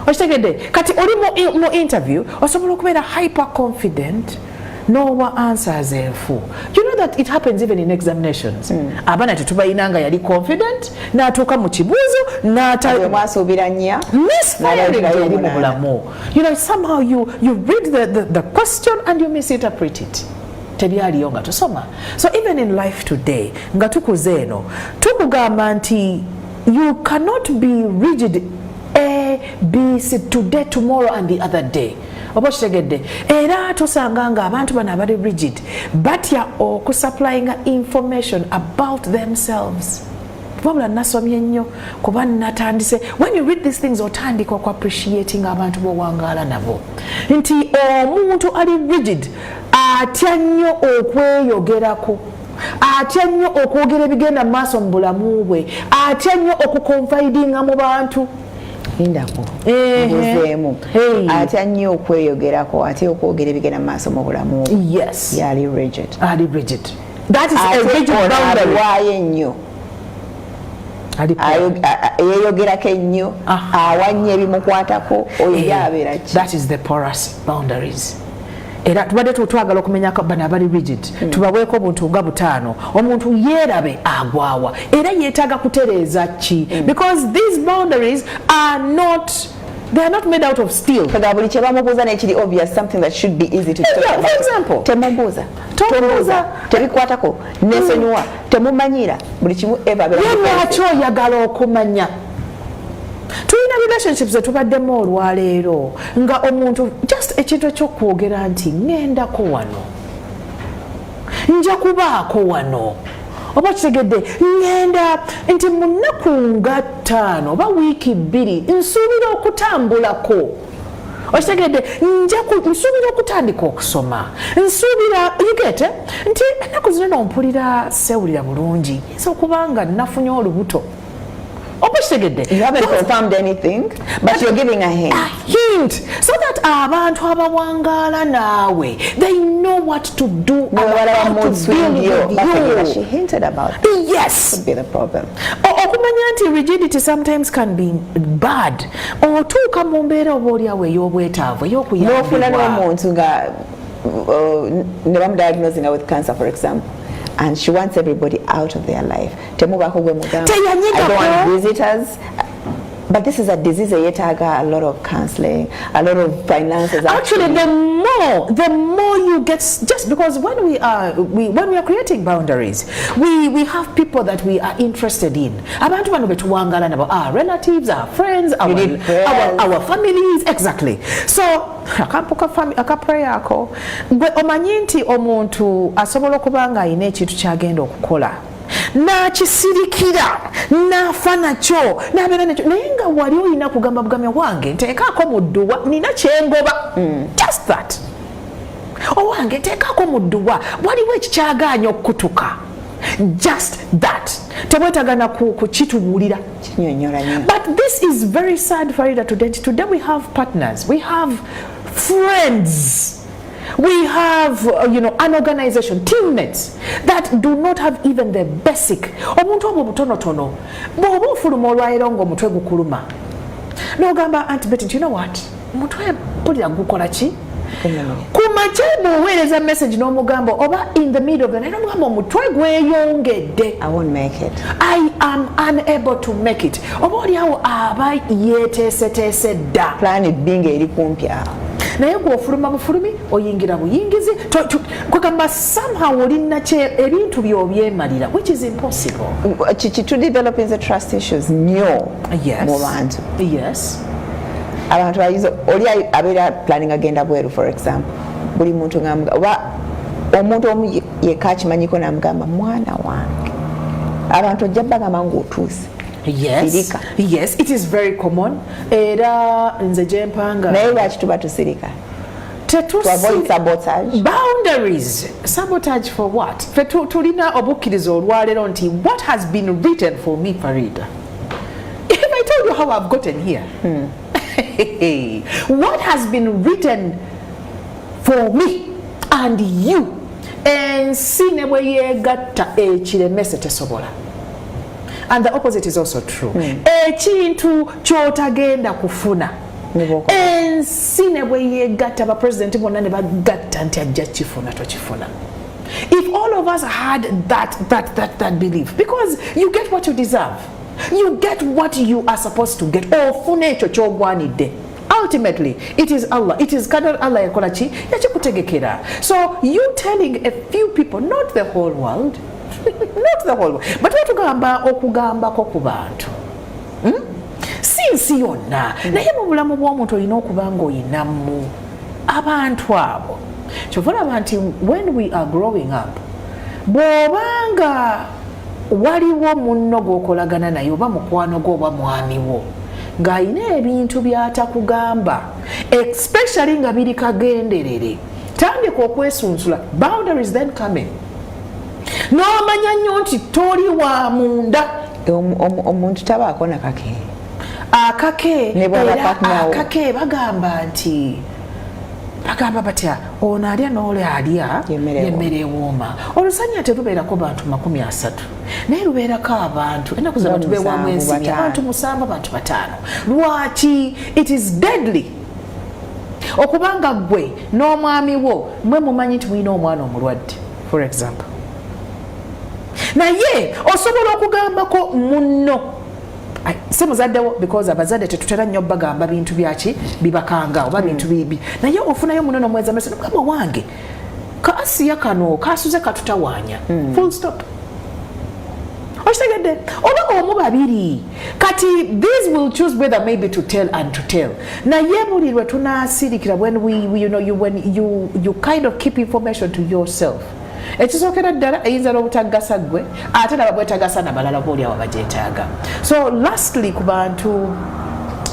Okitegedde kati oli mu interview osobola okubeera hyper confident nowa answers enfu. You know that it happens even in examinations. Abaana tetubayinanga yali confident n'atuuka mu kibuuzo mwasuubira nnya misfiring yali mu bulamu. You know, somehow you read the question and you misinterpret it. Tebyaliyo nga tusoma. So even in life today nga tukuze eno tukugamba nti you cannot be rigid A, B, C, today, tomorrow and the other day. Oba kitegedde era tosanga nga abantu bano abali rigid batya okusupplyinga information about themselves. Wabula nasomye nnyo kuba natandise when you read these things otandika oku appreciating abantu bowangaala nabo nti omuntu ali rigid atya nnyo okweyogerako atya nnyo okwogera ebigenda mu maaso mu bulamu bwe atya nnyo okukonfidinga mu bantu indako muzeemu atya nnyo okweyogerako atya okwogera ebigenda mu maaso mu bulamu bwe. Yes, yali rigid. That is a rigid boundary. Waaye nnyo yeyogerako ennyo awanya ebimukwatako oyo yabeera ki. That is the porous boundaries. Era tubadde twagala okumenyako bano abali rigid tubaweeko obuntu nga 5 omuntu yeerabe agwawa era yeetaaga kutereeza ki because these boundaries are not made out of steel. Kaga buli kye bamubuuza n'ekiri obvious something that should be easy to talk about. For example, temubuuza tebikwatako nesonyiwa temumanyira buli kimu eva lwaki oyagala okumanya. Tulina relationships etubaddemu olwaleero nga omuntu just ekintu ekyokwogera nti ŋŋendako wano nja kubaako wano oba kitegedde ngenda nti mu nnaku nga 5 oba wiiki 2 nsuubira okutambulako okitegedde nsuubira okutandika okusoma nsuubira yigete nti ennaku zino nompulira sewulira bulungi nsa okuba nga nafunye olubuto oba kitegedde you haven't confirmed anything but you're giving a hint so that abantu abawangaala naawe they know what to do no, and how to deal with you. She hinted about it. Yes, could be the problem. Okumanya nti rigidity sometimes can be bad otuuka mu mbeera oba oliawo ey'obwetaavu ey'okuyambibwa n'ofuna n'omuntu nga ne bamudiagnosing her with cancer for example and she wants everybody out of their life. Temubaako gwe mugamba. I don't want visitors. But this is a disease yetaga a lot of counseling, a lot of finances. Actually, the more you get, just because when we are creating boundaries, we have people that we are interested in. Abantu bano betuwangala nabo, our relatives, our friends, our families, exactly. So akaprayer ako gwe omanyi nti omuntu asobola okuba nga alina ekintu kyagenda okukola nakisirikira nafa nakyo nabeera nakyo naye nga wali olina kugamba bugamya wange nteekaako mu dduwa nina kyengoba just that owange nteekaako mu dduwa waliwo ekikyagaanya okukutuka just that tebwetagana kukitubuulira but this is very sad Farida today we have partners, we have friends, we have an organization, teammates that do not have even the basic omuntu obo butonotono bw'oba ofuluma olwayiro ng'omutwe gukuluma n'ogamba anti Betty, you know what omutwe mpulira gukola ki kumakya bw'oweereza message n'omugambo oba in the middle of the night n'omugambo omutwe gweyongedde I won't make it, I am unable to make it oba oliawo aba yeeteeseteese dda plan being eri kumpi awo naye gw'ofuluma bufulumi oyingira buyingizi kwegamba somehow olina ebintu by'obyemalira which is impossible. To develop the trust issues nnyo mu bantu. Yes. Abantu bayizo oli abeera planning agenda bweru for example buli muntu ngamba oba omuntu omu yekka akimanyiko namugamba mwana wange abantu ojja bagamba ng'otuuse. Yes, it is very common. Era nze gyempanga naye lwaki tuba tusirika to avoid sabotage. Boundaries. Sabotage for what? Tulina obukkiriza olwaleero nti what has been written for me, Farida. If I told you how I've gotten here, what has been written for me and you, ensi ne bwe yeegatta ekiremese tesobola. And the opposite is also true. Ekintu kyotagenda kufuna ensi ne bwe yeegatta abapresidenti bonna ne bagatta nti ajja kifuna tokifuna. If all of us had that belief, because you get what you deserve, you get what you are supposed to get, ofuna ekyo kyogwanidde. Ultimately, it is Allah. It is Qadar Allah yakola ki yakikutegekera. So you telling a few people, not the whole world, not the whole world, but watugamba okugambako ku bantu sinsi yonna naye mu bulamu bw'omuntu olina okuba ng'oyinamu abantu abo kyova olaba nti when we are growing up bw'obanga waliwo munno gw'okolagana naye oba mukwano gwo oba mwami wo ng'alina ebintu by'atakugamba especially nga biri kagenderere tandika okwesunsula. Boundaries then come in. N'omanya nnyo nti toli wa munda omuntu tabaako nakake akake bagamba nti bagamba batya ono alya n'ole alya yemmere ewooma. Olusanya terubeerako bantu 30 naye lubeerako abantu ennaku zino tubeewamu ensimbi abantu 7 abantu 5. Lwaki? It is deadly okubanga gwe n'omwami wo mwe mumanyi nti mulina omwana omulwadde for example, naye osobola okugambako munno se muzaddewo because abazadde tetutera nnyo bagamba bintu byaki bibakanga oba bintu bibi naye ofunayo munno n'omweza mese nogamba wange kaasiya kano kasuze katutawaanya full stop. Oshitegedde oba omu babiri kati these will choose whether maybe to tell and to tell naye buli lwe tunaasirikira when you kind of keep information to yourself ekisookera ddala eyinza n'obutagasa ggwe ate naba bwetagasa nabalala boolyawo bagyetaaga. So lastly ku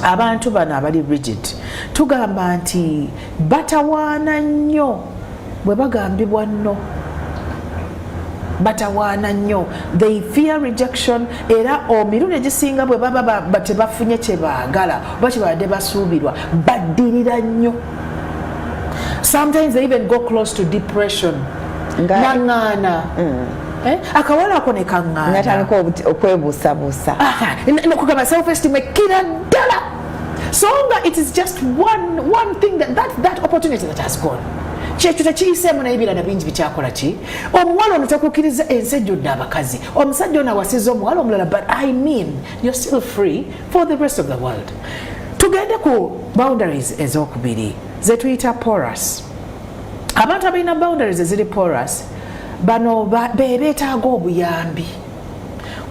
abantu bano abali rigid tugamba nti batawaana nnyo bwe bagambibwa nno, batawaana nnyo, they fear rejection, era omirundi egisinga bwe baba tebafunye kye baagala oba kye babadde basuubirwa baddirira nnyo. Sometimes they even go close to depression. Ngana. Akawala ako ne kangana. Natandika okwebuusabuusa. Kugamba self-esteem ekira ddala. So it is just one thing that opportunity that has gone. Kyekyo tekiyiseemu n'ebirala bingi bikyakola ki. Omuwala ono takukkiriza ensi ejjudde abakazi. Omusajja ono awasiza omuwala omulala, but I mean you're still free for the rest of the world. Tugende ku boundaries ez'okubiri ze tuyita porous. Abantu abalina boundaries eziri porous bano beetaaga obuyambi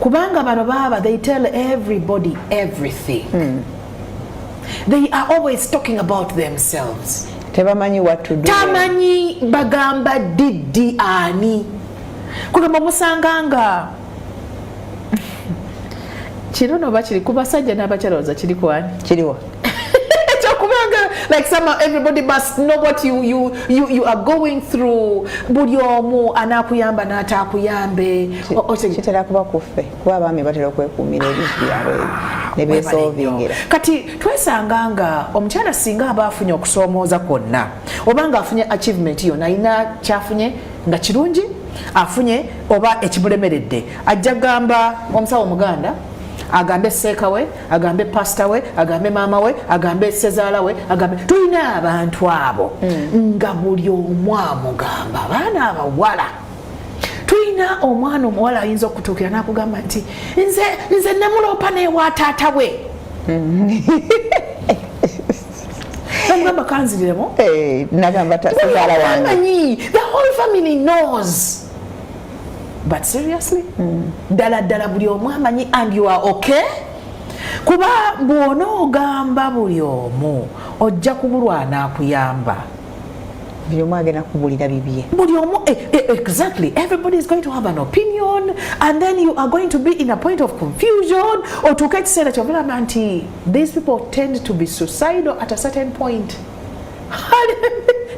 kubanga bano baba they tell everybody everything. They are always talking about themselves. Tebamanyi what to do. Tamanyi bagamba didi ani. Kugamba musanganga kiro no bakiri kubasajja n'abakyaloza kiri kwani kiriwa. Like somehow everybody must know what you are going through. Buli omu anakuyamba n'atakuyambe. Kitera kuba kuffe kuba abaami batera okwekuumira ebintu byabwe ne beesolvingira. Kati twesanga nga omukyala singa aba afunye okusoomooza kwonna oba nga afunye achievement yonna alina kyafunye nga kirungi afunye oba ekimulemeredde ajja gamba omusawo omuganda agambe seeka we, agambe pastor we, agambe mama we, agambe sezaala we, agambe tulina abantu abo nga buli omu amugamba abaana abawala. Tulina omwana omuwala ayinza okutuukira n'akugamba nti nze namuloopa neewa taata we. Namugamba kanziriremu. Nagamba sezaala wange. The whole family knows. But seriously? Dala buli omu amanyi and you are okay? Kuba bw'onoogamba buli omu ojja kubulwa anaakuyamba. Buli omu agenda kubulira bibye. Buli omu, exactly. Everybody is going to have an opinion and then you are going to be in a point of confusion or to get said that you're very these people tend to be suicidal at a certain point.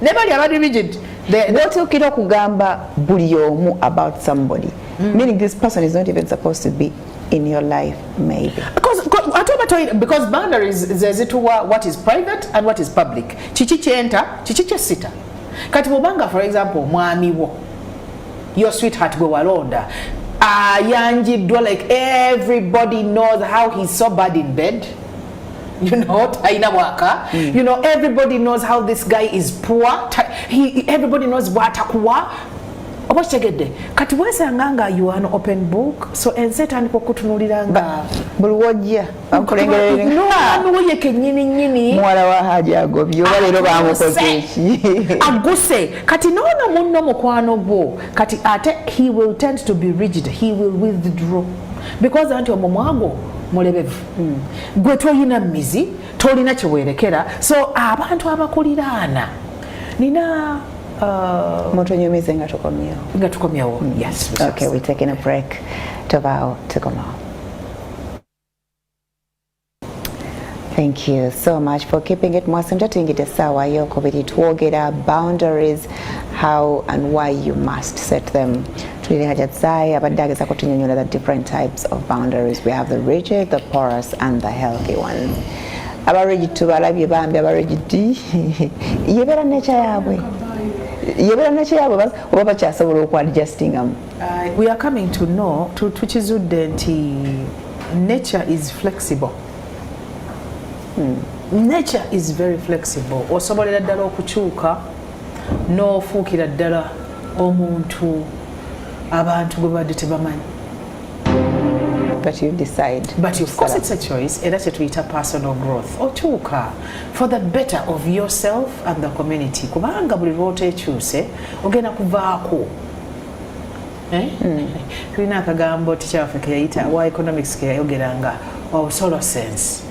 Never be rigid. Notukira kugamba buli omu about somebody. Meaning this person is not even supposed to be in your life, maybe. Because boundaries zezituwa what is private and what is public. Chichi chenta, chichi chesita. Kati mubanga, for example, mwami wo, your sweetheart go walonda. Yanjidwa, like everybody knows how he's so bad in bed. You know, taina waka. You know, everybody knows how this guy is poor. Everybody knows what akuwa. Obachegede. Kati wesanganga you are an open book. So ensetani kwa kutunuliranga. Bulwojja. Akulengerere. No, amuye kenyini nyini. Mwala wa haja agobyo. Balero bamukozeeki. Aguse. Kati nono munno mukwano gwo. Kati ate he will tend to be rigid. He will withdraw. Because anti omumwago mulebevu. Gwe toyina mizi, tolina kyewerekera. So abantu abakuliraana nina Mutonyumize nga tukomyewo. Yes. Okay, we're taking a break. Tuvaawo tukoma. Thank you so much for keeping it. Mwasumja tuyingidde essaawa y'okubiri twogera boundaries, how and why you must set them. Tulire hajatsayi abadde agezaako tunyonnyola the different types of boundaries. We have the rigid, the porous and the healthy ones. Abarigid tubalabye bambi abarigid yebeera nature yaabwe. Oba bakyasobola okwadjustingamu. We are coming to know tukizudde nti nature is flexible. Nature is very flexible. Osobolera ddala okukyuka n'ofuukira ddala omuntu abantu gwe badde tebamanyi. But you decide. But of course it's a choice. Era kyetuyita personal growth. Okyuka for the better of yourself and the community. Kubanga buli lw'oteekyuse ogenda kuvaako. Tulina akagambo tikyaffe ke yayita wa economics ke yayogeranga obusolo sense.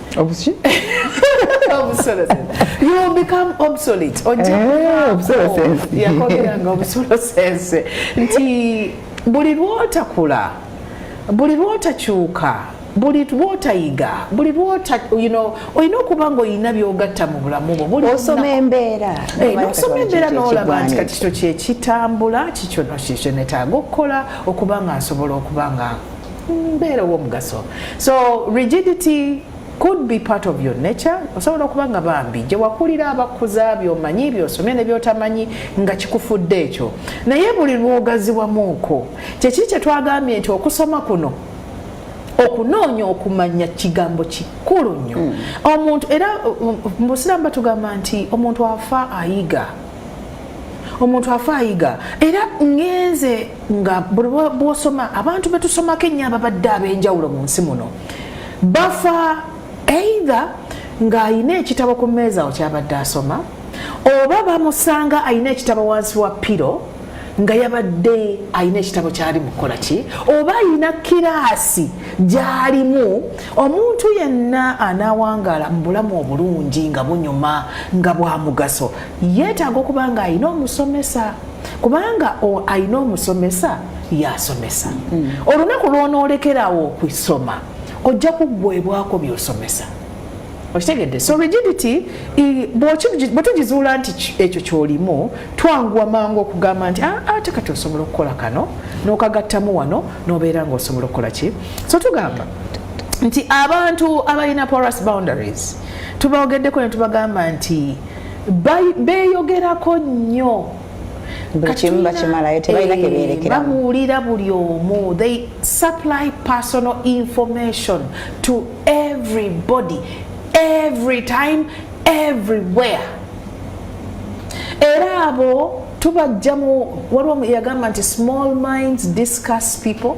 obsolescence. You will become obsolete. Obsolescence. Yakogeranga obsolescence. Nti buli lwotakula, buli lwotakyuka, buli lwotayiga, buli lwota, olina okuba ng'olina by'ogatta mu bulamu bwo. Osoma embeera. N'osoma embeera n'olaba nti kati kino kye kitambula, kikyo neetaaga okukola okuba nga nsobola okuba nga mbeera ow'omugaso. So rigidity could be part of your nature. Osobola okuba nga bambi gye wakulira abakuza by'omanyi by'osomye ne by'otamanyi nga kikufudde ekyo. Naye buli lw'ogaziwamuuko kyekiri kye twagambye nti okusoma kuno okunoonya okumanya kigambo kikulu nnyo. Omuntu era mu Busiraamu batugamba nti omuntu afa ayiga. Omuntu afa ayiga. Era ngenze nga bw'osoma abantu betusomako ennyo ababadde ab'enjawulo mu nsi muno bafa either ng'ayina ekitabo ku mmeeza awo kyabadde asoma, oba bamusanga ayina ekitabo wansi wa piro nga yabadde ayina ekitabo kyali mu kukola ki, oba ayina kiraasi gy'alimu. Omuntu yenna anaawangala mu bulamu obulungi nga bunyuma nga bwa mugaso yeetaaga okuba nga ayina omusomesa, kubanga ayina omusomesa y'asomesa. Olunaku lw'onoolekerawo okwisoma ojja kuggwebwako by'osomesa. Okitegedde? So rigidity bwe tugizuula nti ekyo ky'olimu twanguwa mangu okugamba nti ate kati osobola okukola kano n'okagattamu wano n'obeera ng'osobola okukola ki. So tugamba nti abantu abalina porous boundaries tubaogeddeko ne tubagamba nti beeyogerako nnyo. Babuulira buli omu. They supply personal information to everybody, every time, everywhere. Era abo tubajjamu, waliwo yagamba nti small minds discuss people.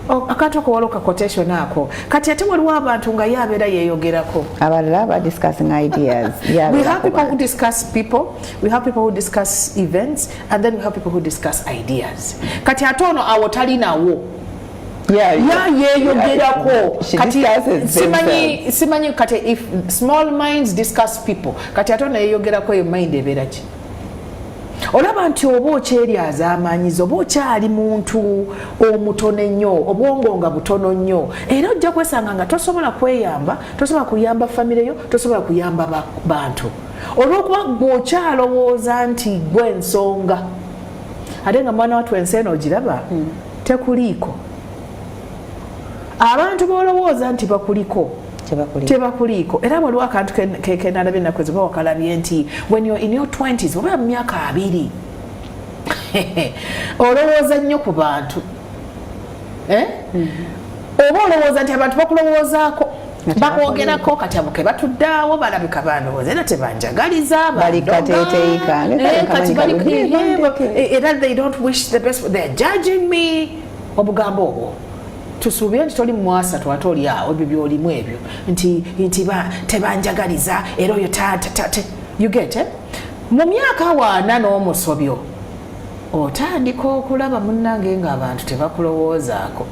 Akatoko waliwo ka quotation ako. Kati ate waliwo abantu nga yabeera yeeyogerako. Abalala ba discussing ideas. We have people who discuss people, we have people who discuss events, and then we have people who discuss ideas. Kati ate ono awo talinawo. Yeeyogerako. Kati simanyi kati if small minds discuss people, kati ate ono yeeyogerako eyo mind ebeera ki? Olaba nti oba okyeryaza amaanyizo, oba okyali muntu omutono ennyo, obwongo nga butono nnyo, era ojja kwesanga nga tosobola kweyamba, tosobola kuyamba famire yo, tosobola kuyamba bantu. Olw'okuba bw'okyalowooza nti gwe ensonga, ate nga mwana wattu ensi eno ogiraba, tekuliiko. Abantu b'olowooza nti bakuliko, tebakuliiko. Era waliwo akantu kenalabye ennaku ezo wakalabye nti when you're in your 20s oba mu myaka 20 olowooza nnyo ku bantu, oba olowooza nti abantu bakulowoozaako, bakwogerako, kati abo ke batuddeawo balabika bandowooza era tebanjagaliza, era they don't wish the best, they're judging me. Obugambo obwo tusuubire nti toli mwasa twate oli awo ebyo byolimu ebyo nti tebanjagaliza era oyo you get it. Mu myaka 40 n'omusobyo otandika okulaba munnange ng'abantu tebakulowoozaako.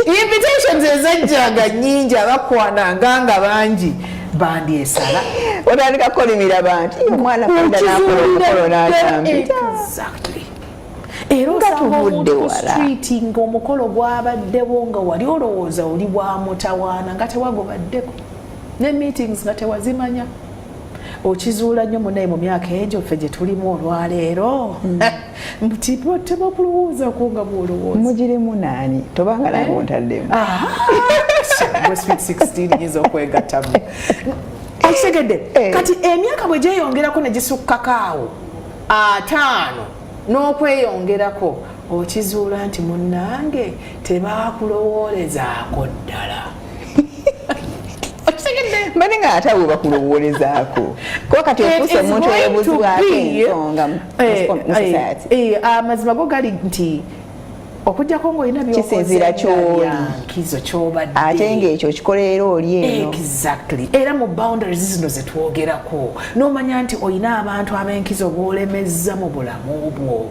Invitations ezajjaga nnyingi abakwananga nga bangi bandyesala otandika kukolimira bantu omwana funda n'akola n'akyambita. Exactly. Era osanga omuntu ku street ng'omukolo gwabaddewo nga wali olowooza oli bwa mutawaana nga tewagobaddeko, ne meetings nga tewazimanya. Okizuula nnyo munaye mu myaka egyo ffe gye tulimu olwaleero nti tebakulowoozaako nga bw'olowooza. Mugirimu naani? Tobanga nange ontaddemu. Sweet 16 yinza okwegattamu. Okitegedde? Kati emyaka bwe gyeyongerako ne gisukkako awo 5 n'okweyongerako okizuula nti munnange tebaakulowoolezaako ddala. Mbadde nga ate abo bakulowoolezaako kuba kati ofuuse omuntu eyebuzibwako ensonga mu society. Amazima go gali nti okujjako ng'olina by'okoze nkizo ky'obadde ate ng'ekyo kikolera oli eno. Exactly. Era mu boundaries zino ze twogerako n'omanya nti olina abantu ab'enkizo b'olemezza mu bulamu bwo.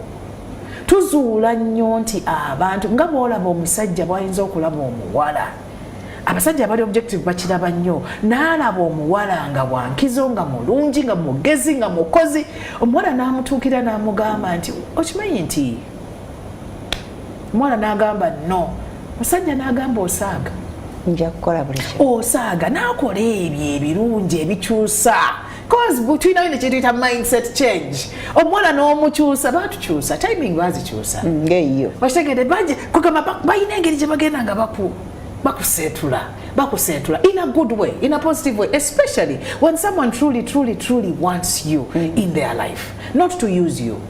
Tuzuula nnyo nti abantu nga bw'olaba omusajja bw'ayinza okulaba omuwala abasajja abali objective bakiraba nnyo n'alaba omuwala nga wankizo nga mulungi nga mugezi nga mukozi omuwala n'amutuukira n'amugamba nti okimanyi nti omuwala n'agamba no musajja n'agamba osaaga nja kukola buli kimu osaaga n'akola ebyo ebirungi ebikyusa cause tulinayo ne kyetuyita mindset change omuwala n'omukyusa baatukyusa timing bazikyusa ng'eyo okitegedde kugamba balina engeri gye bagenda nga bakusetula in a good way, in a positive way, especially when someone truly wants you in their life, not to use you.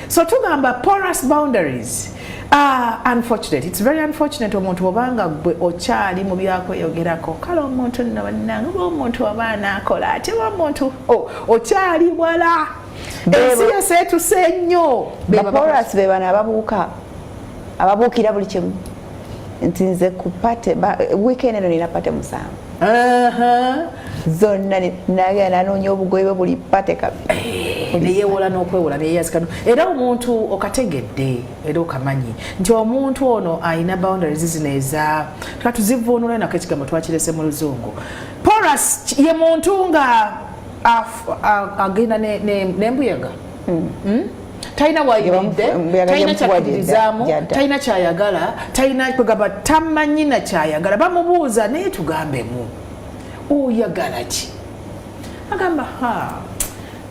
So tugamba porous boundaries are unfortunate. It's very unfortunate omuntu obanga gwe okyali mu byakweyogerako kale omuntu nno bannange omuntu abaana akola ate omuntu okyali wala ensi yaseetuse nnyo porous be bano ababuukira buli kimu nti nze kupate weekend eno nina pate musanvu zonna nagenda nanoonya obugoye buli pate neyewola n'okwewola neyeyazikano era omuntu okategedde era okamanyi nti omuntu ono alina boundaries zino eza tuzivuunula nako ekigambo twakirese mu luzungu porous ye muntu nga agenda n'embuyaga talina wayidde talina kyakkiririzaamu talina kyayagala talina kugamba tamanyi na kyayagala bamubuuza naye tugambemu oyagala ki agamba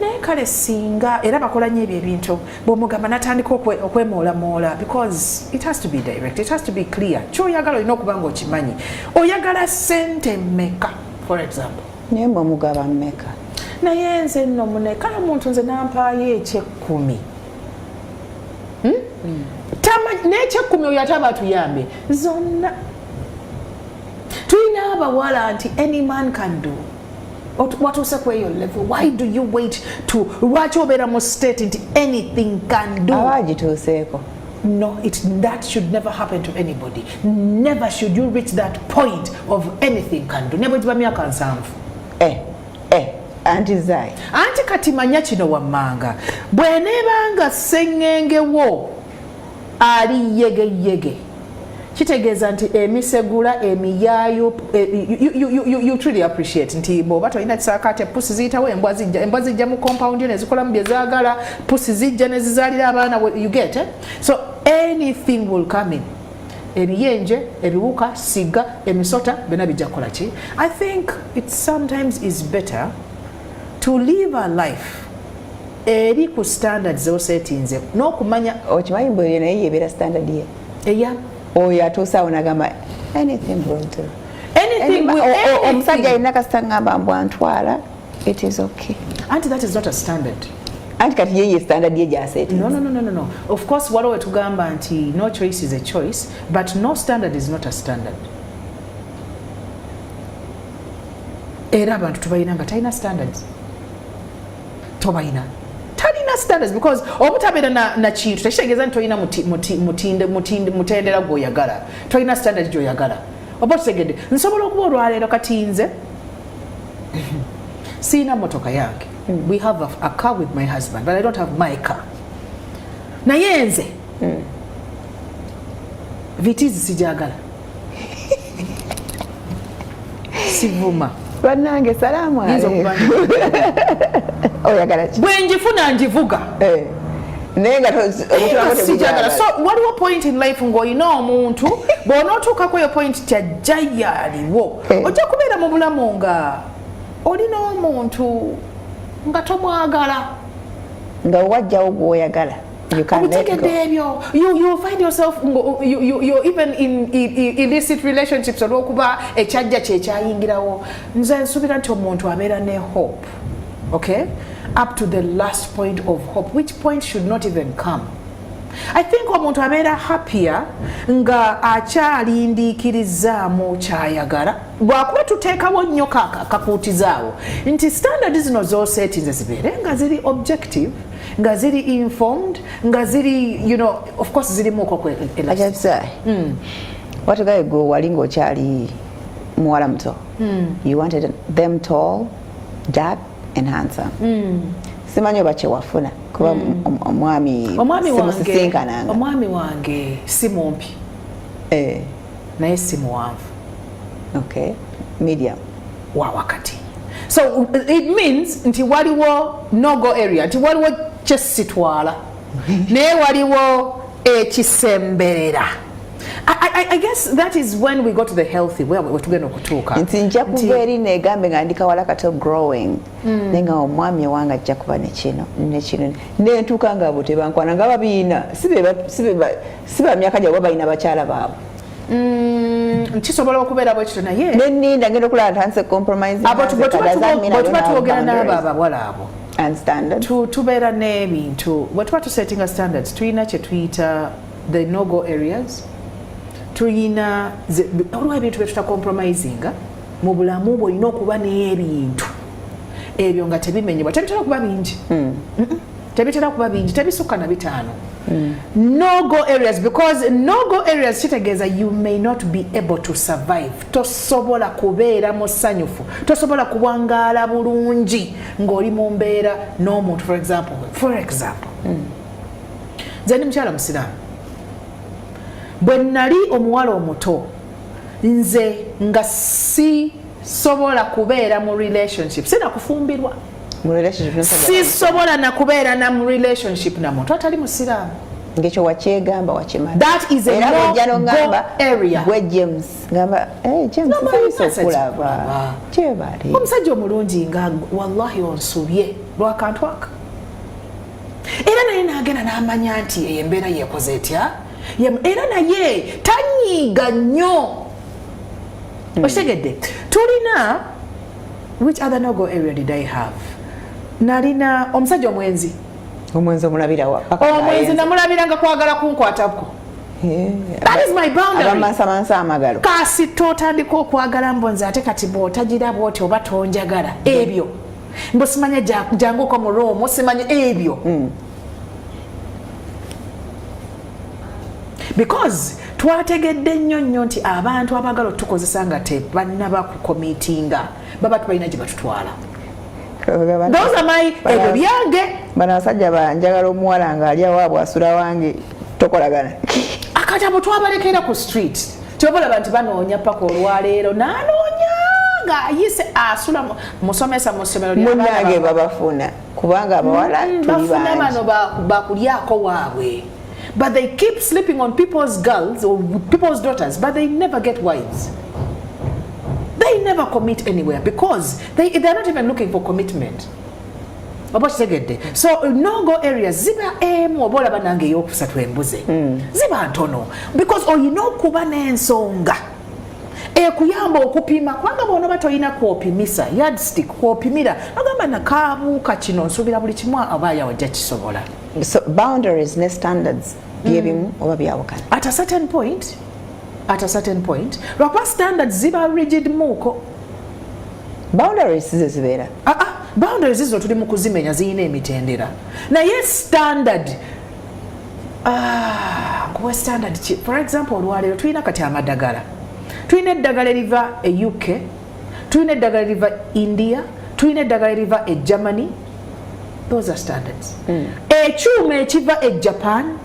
naye kale singa era bakola nnyo ebyo ebintu bw'omugamba natandika okwemoolamola because it has to be direct, it has to be clear kyoyagala olina okuba nga okimanyi oyagala sente mmeka for example naye mbwemugaba mmeka naye nze nno mune kale omuntu nze nampaayo eky'ekkumi n'eky'ekkumi oyo ate aba atuyambe zonna tulina abawala nti any man can do watuuse ku eyo level why do you wait to lwaki obeera mu state nti anything can do abagituuseeko no that should never happen to anybody never should you reach that point of anything can do nebwe giba myaka 7 anti zai anti kati manya kino wammanga bw'eneebanga sseŋŋengewo ali yegeyege kitegeeza nti emisegula emiyaayo you truly appreciate nti bw'oba tolina kisaakaate pusi ziyitawo embwa zijja mu compound yo ne zikolamu bye zaagala pusi zijja ne zizaalira abaana you get it? So anything will come in ebiyenje ebiwuka siga emisota byonna bijja kukola ki I think it sometimes is better to live a life eri ku standards zosetinze n'okumanya okimanyi bwe naye yebeera standard ye eya oyo atuusaawo nagamba anything will do omusajja alina kasita ngamba mbwantwala it is okay anti that is not a standard anti kati yeye standard ye gyasetinze no of course waliwo tugamba nti no choice is a choice but no standard is not a standard era abantu tubalina nga talina standards tobalina talina standards because obutabeera na kintu tekitegeeza nti tolina mutendera gw'oyagala tolina standard gy'oyagala oba tutegedde nsobola okuba olwaleero kati nze siina motoka yange we have a car with my husband but I don't have my car naye nze vitizi sijagala sivuma bannange salaamu oyagala ki bwe njifuna njivuga naye nga sijagala so waliwo point in life ng'olina omuntu bw'onootuukako eyo point tyajja aliwo ojja kubeera mu bulamu nga olina omuntu nga tomwagala nga wajjawo gw'oyagala obutegedde ebyo you find yourself you even in illicit relationships olw'okuba ekyajja kyekyayingirawo nze nsuubira nti omuntu abeera ne hope okay up to the last point of hope which point should not even come I think omuntu abeera happier nga akyalindiikirizaamu kyayagala bwakuba tuteekawo nnyo kakuutizaawo nti standard zino z'osetinze zibeere nga ziri objective nga ziri informed nga ziri of course zirimu okokweajabisa watugaye gwe wali ng'okyali muwala muto you wanted them tall dark and handsome simanyi oba kyewafuna kuba omwami omwami wange si mumpi naye si muwanvu Okay, medium. Wa wakati. So it means nti waliwo no-go area, nti waliwo kyesitwala, naye waliwo ekisemberera. I guess that is when we go to the healthy, where we're going to kutuuka. Nti nja kuva eri neegambe nga ndi kawala kato growing. Nenga omwami wange ajja kuba ne kino. Nentuuka nga abo tebankwana nga babiina. Siba myaka gyabwe balina bakyala baabwe. Kisobola okubeera bwekito naye. Nenninda ngenda okulaba ntandise compromise. Abo tuba twogera n'abo abawala abo. And standards. Tubeera n'ebintu. Bwe tuba tusettinga standards, tulina kye tuyita the no-go areas. Tulina olwa ebintu bye tutacompromisinga mu bulamu bwo olina okuba n'ebintu ebyo nga tebimenyebwa, tebitera kuba bingi. Tebitera kuba bingi, tebisukka na bitaano. No-go areas, because no-go areas kitegeeza you may not be able to survive. Tosobola kubeera musanyufu, tosobola kuwangaala bulungi ng'oli mu mbeera n'omuntu. For example, nze ndi mukyala musiraamu. Bwe nali omuwala omuto, nze nga si sobola kubeera mu relationship, sinakufumbirwa. Si sobola na kubeera na mu relationship na muntu atali musiraamu. Ngekyo wakyegamba wakimala. That is a no-go area. Gwe James ngamba James okulaba kyebali omusajja omulungi nga wallahi onsubye lwakantu aka, era naye n'agenda n'amanya nti embeera yeekoze etya, era naye tanyiiga nnyo. Okitegedde? Tulina, which other no-go area did I have? Nalina omusajja omwenzi. Omwenzi omulabira wa? Omwenzi namulabira nga kwagala kunkwatako. That is my boundary. Abamansa amagalo. Kasi totandika okwagala mbonzi ate kati bw'otagira bw'oti oba tonjagala. Ebyo. Mbo simanya jangu ko mu Rome, simanya ebyo. Because twategedde nnyo nti abantu abagala otukozesa nga tebannaba kukomitinga baba tubalina gye batutwala. Those are my ebyo byange. Bano abasajja banjagala omuwala nga ali awo asula wange tokolagana. Akati abo twabalekera ku street. Tyobola bantu banoonya paka olwaleero n'anoonya nga ayise asula musomesa mu ssomero lya munnange babafuna kubanga abawala tuli bangi. Bafuna bano bakulyako waabwe. But they keep sleeping on people's girls or people's daughters, but they never get wives. They never commit anywhere because they're not even looking for commitment. So no-go areas ziba obola banange eyokusatu embuze ziba ntono because olina okuba n'ensonga ekuyamba okupima kubanga bona batoyina kwopimisa yardstick kwopimira agamba nakaabuuka kino nsuubira buli kimu abaya wajja kisobola. So boundaries ne standards byebimu oba byawukana at a certain point lwakuba standards ziba rigid muuko. Boundaries zibeera boundaries zizo tuli mu kuzimenya ziyina emitendera naye standard kuba standard for example olwaleero tulina kati amadagala, tulina eddagala eriva e UK, tulina eddagala eriva India, tulina eddagala eriva e Germany. Those are standards. Ekyuma ekiva e Japan,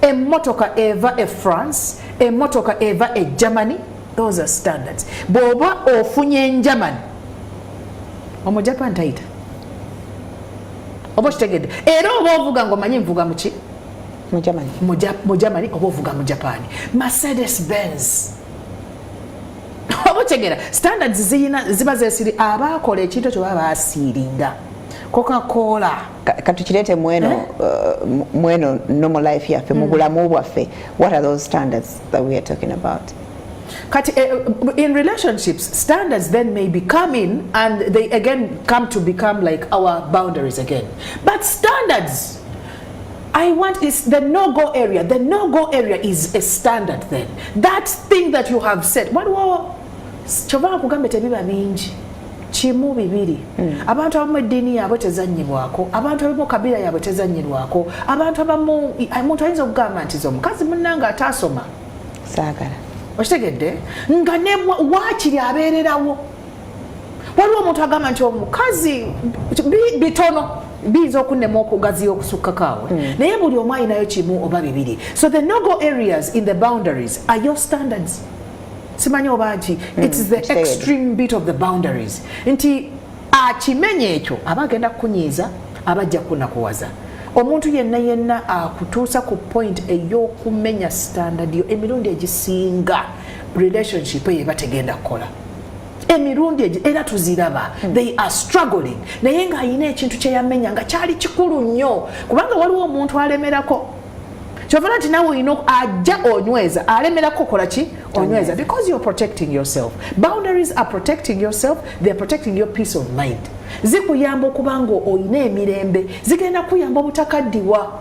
emmotoka eva e France, emmotoka eva e Germany. Those are standards. Bw'oba ofunye Germany omu Japan tayita oba kitegedde era oba ovuga ng'omanyi nvuga muki mu Germany oba ovuga mu Japan. Mercedes Benz oba tegera standards ziba zeesiri abaakola ekintu kye baba baasiiringa. Coca-Cola katukirete mweno normal life yaffe mu bulamu bwaffe. What are those standards that we are talking about? In relationships, standards then may be coming and they again come to become like our boundaries again. But standards, I want is the no-go area. The no-go area is a standard then. That thing that you have said. What chova kugambe tebiba bingi. Chimu bibiri. Abantu abamu eddiini yaabwe tezannyibwako, abantu abamu kabira yaabwe tezannyirwako, abantu abamu omuntu ayinza okugamba nti omukazi munnange ataasoma. Saagala. Okitegedde nga ne waakiri abeererawo. Waliwo omuntu agamba nti omukazi bitono biza okunnema okugaziya okusukkakaawe naye buli omu alinayo kimu oba bibiri. So the no-go areas in the boundaries are your standards. simanyi oba nti it's the extreme bit of the boundaries nti akimenye ekyo aba agenda kukunyiiza abajja kunakuwaza omuntu yenna akutuusa ku point ey'okumenya standard yo emirundi egisinga relationship eyo eba tegenda kukola emirundi era tuziraba they are struggling naye ng'ayina ekintu kyeyamenya nga kyali kikulu nnyo kubanga waliwo omuntu alemerako kyovana nti nawe olina ajja onyweza alemerako kola ki onyweza because you're protecting yourself. Boundaries are protecting yourself, they're protecting your peace of mind. Zikuyamba okubanga oyina emirembe, zigenda kuyamba obutakaddiwa,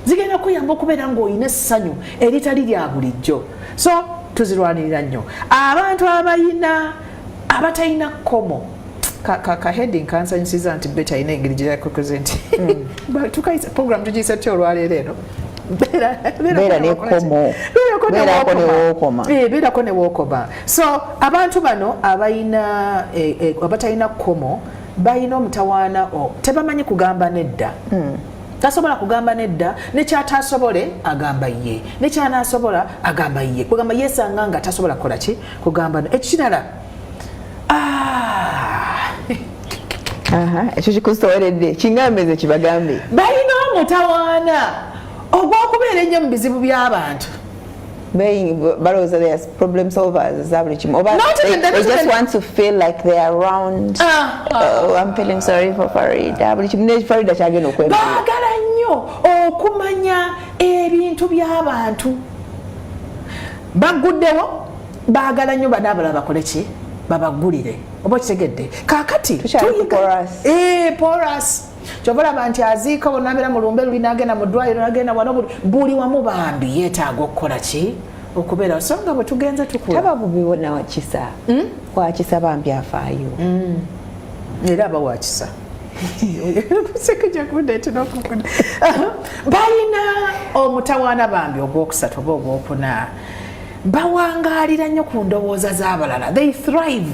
zigenda kuyamba okubeera ng'oyina essanyu eritali lya bulijjo. So tuzirwanirira nnyo abantu abatalina kkomo ka heading kansanyisiza nti beta ina engeri gye yakukozenti tukayisa program tugiyisa tutya olwaleero eno beera nekkomo beerako ne wookoma. So abantu bano abatalina kkomo balina omutawaana tebamanyi kugamba nedda. Tasobola kugamba nedda nekyatasobole agamba ye nekyanasobola agamba ye kugamba yesanga nga tasobola kukola ki kugamba ekirala ekyo kikusoboledde kingambeze kibagambe balina omutawaana ogw'okubeera ennyo mu bizibu by'abantu balowooza they are problem solvers za buli kimu oba they just want to feel like they are around I'm feeling sorry for Farida buli kimu ne Farida kyagenda okwemera baagala nnyo okumanya ebintu by'abantu baguddewo baagala nnyo banaabala bakole ki babagulire oba kitegedde kaakati porous kyobalaba nti aziika bonabeera mu lumbe luli nagenda mu ddwaliro nagenda wano buli wamu bambi yeetaaga okukola ki okubeera so nga bwe tugenza tukula taba bubi wonna wakisa wakisa bambi afaayo era aba wakisa balina omutawaana bambi ogwokusatu oba ogwokuna bawangaalira nnyo ku ndowooza z'abalala they thrive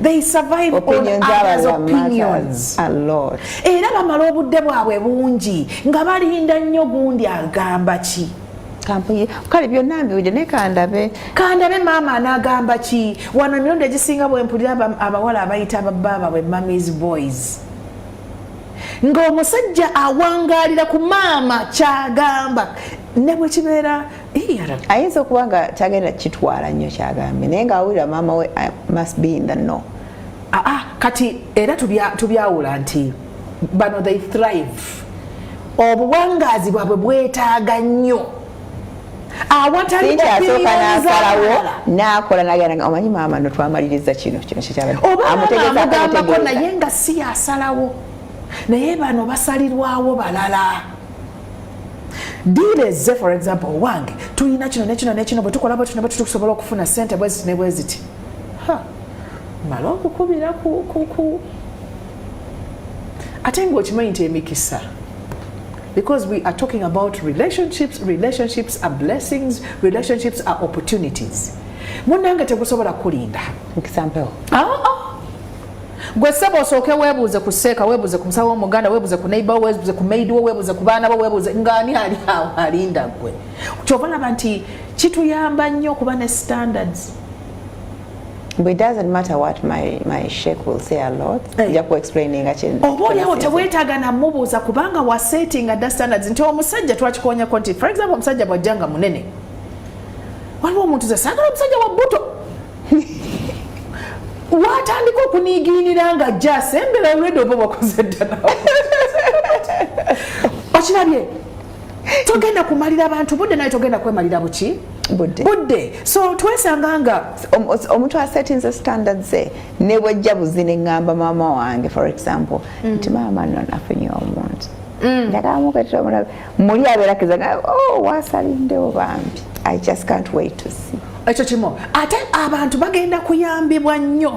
they survive on others opinions a lot era bamala obudde bwabwe bungi nga balinda nnyo gundi agamba ki kale byonna mbiwulire naye kandabe maama anaagamba ki wano emirundi egisinga bwe mpulira abawala abayita ababbaaba bwe mummies boys ng'omusajja awangaalira ku maama kyagamba ne bwe kibeera ayinza okuba nga tagenda kitwala nnyo kyagambye naye ng'awulira maama we must be in the no kati era tubyawula nti bano they thrive obuwangaazi bwabwe bwetaaga nnyo awatali nasalawo nakola nagenda omanyi maama no twamaliriza kino kyabamugambako naye nga si yasalawo naye bano basalirwawo balala dealers for example wange tulina kino nekino bwe tukola bwe tusobola okufuna ssente bweziti ne bweziti mala okukubira ku ate ng'okimanyi nti emikisa because we are talking about relationships are blessings, relationships are opportunities. Munange tegusobola kulinda example gwe sebo osooke weebuuze ku seeka weebuuze ku musawo w'omuganda weebuuze ku neighbor weebuuze ku maid wo weebuuze ku baana bo weebuuze ng'ani ali awo alinda gwe kyova laba nti kituyamba nnyo okuba ne standards. But it doesn't matter what my sheikh will say a lot. Japo explaining oba oliawo teweetaaga namubuuza kubanga wa setting at standards nti omusajja twakikonyako nti for example omusajja bw'ajjanga munene waliwo omuntu ze saagala omusajja wa buto watandika okuniigiinira nga ajja asembera olwedde oba wakoze dda nawe okirabye togenda kumalira abantu budde naye togenda kwemalira buki budde so twesanga nga omuntu asetinze standards ze ne bwajja buzine ngamba maama wange for example nti maama no nafunye omuntu njagala muketera omulabe muli abeerakiza nga wasalindewo bambi I just can't wait to see ekyo kimu ate abantu bagenda kuyambibwa nnyo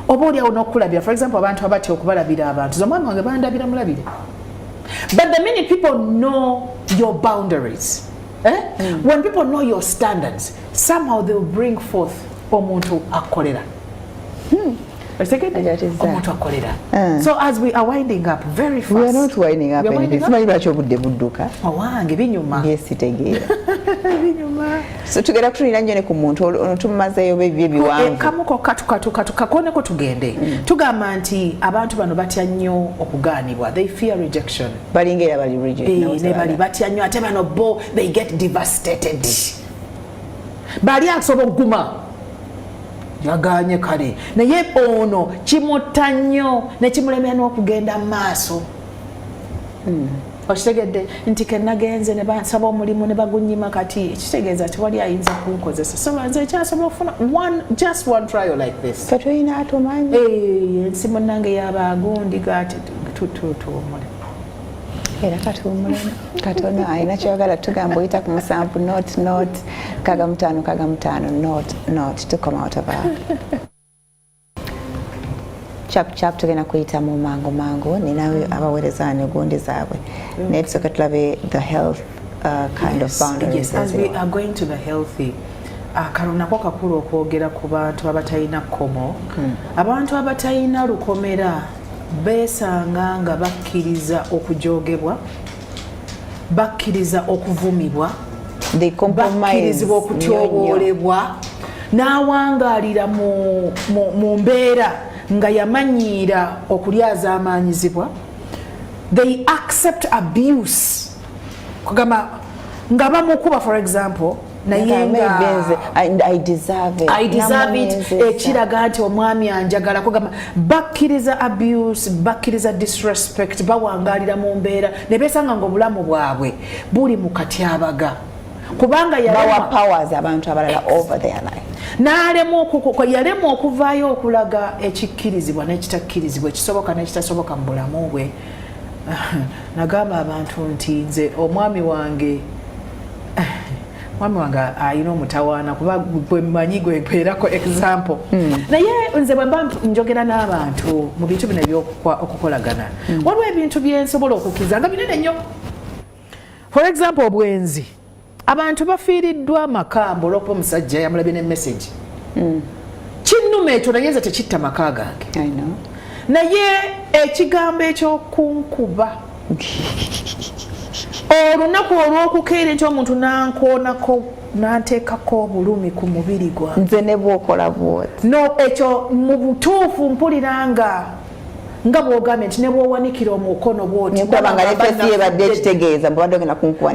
oba oliawo n'okulabira for example abantu abatya okubalabira abantu zomwami wange bandabira mulabire but the minute people know your boundaries when people know your standards somehow they'll bring forth omuntu akolera omuntu akolera so as we are winding up very fast we are not winding up anything simanyi lwaki obudde budduka owange binyuma yes tegeera So tugera kutulira nnyo ne ku muntu ono tumumazeeyo bebyo ebiwanvu kamuko kakoneko tugende tugamba nti abantu bano batya nnyo okugaanibwa, they fear rejection. Balinga era bali reject ne bali batya nnyo ate bano bo they get devastated. Bali asobola okuguma yagaanye kale naye ono kimutta nnyo ne kimulemera n'okugenda mu maaso. Okitegedde nti kennagenze ne basaba omulimu ne bagunnyima kati kitegeeza nti wali ayinza kunkozesa. So nze kyasobola okufuna just one trial like this. Katulina atumanyi ensi munnange yabaagundi gati tutuumule era katuumulemu katono alina kyogala tugamba oyita ku musampu not kaga mutaano not to come out of her. Chap tugenda kuyita mu mangu ninawe abaweereza ne gundi zaabwe naye tusooke tulabe the health kind of boundaries. Yes, as we are going to the healthy kano nako kakulu okwogera ku bantu abatalina kkomo. Abantu abatalina lukomera beesanga nga bakkiriza okujoogebwa, bakkiriza okuvumibwa, bakkirizibwa okutyoboolebwa n'awangaalira mu mbeera nga yamanyiira okulyazaamaanyizibwa. They accept abuse kugamba nga bamukuba for example naye nga I deserve it ekiraga nti omwami anjagala kugamba bakkiriza abuse, bakkiriza disrespect, bawangaalira mu mbeera ne beesanga ng'obulamu bwabwe buli mu katyabaga kubanga bawa powers abantu abalala over their life. Yalemwa okuvaayo okulaga ekikkirizibwa n'ekitakkirizibwa, ekisoboka n'ekitasoboka mu bulamu bwe. Nagamba abantu nti nze omwami wange alina omutawaana kuba bwe mmanyi gwe mpeerako example. Naye nze bwe mba njogera n'abantu mu bintu bino ebyokukolagana waliwo ebintu bye nsobola okukkiriza nga binene nnyo. For example obwenzi. Abantu bafiiriddwa amakamba olw'okuba omusajja yamulabye ne message. Kinnuma ekyo naye nze tekitta maka gange. Naye ekigambo ekyokunkuba olunaku olw'okukeera nti omuntu nankoonako nanteekako obulumi ku mubiri gwange. Nze ne bw'okola bw'oti. No, ekyo mu butuufu mpulira nga bw'ogambye nti ne bw'owanikira omukono bw'oti. Nkwabanga ne fesi yebadde ekitegeeza mbadde ogenda kunkuba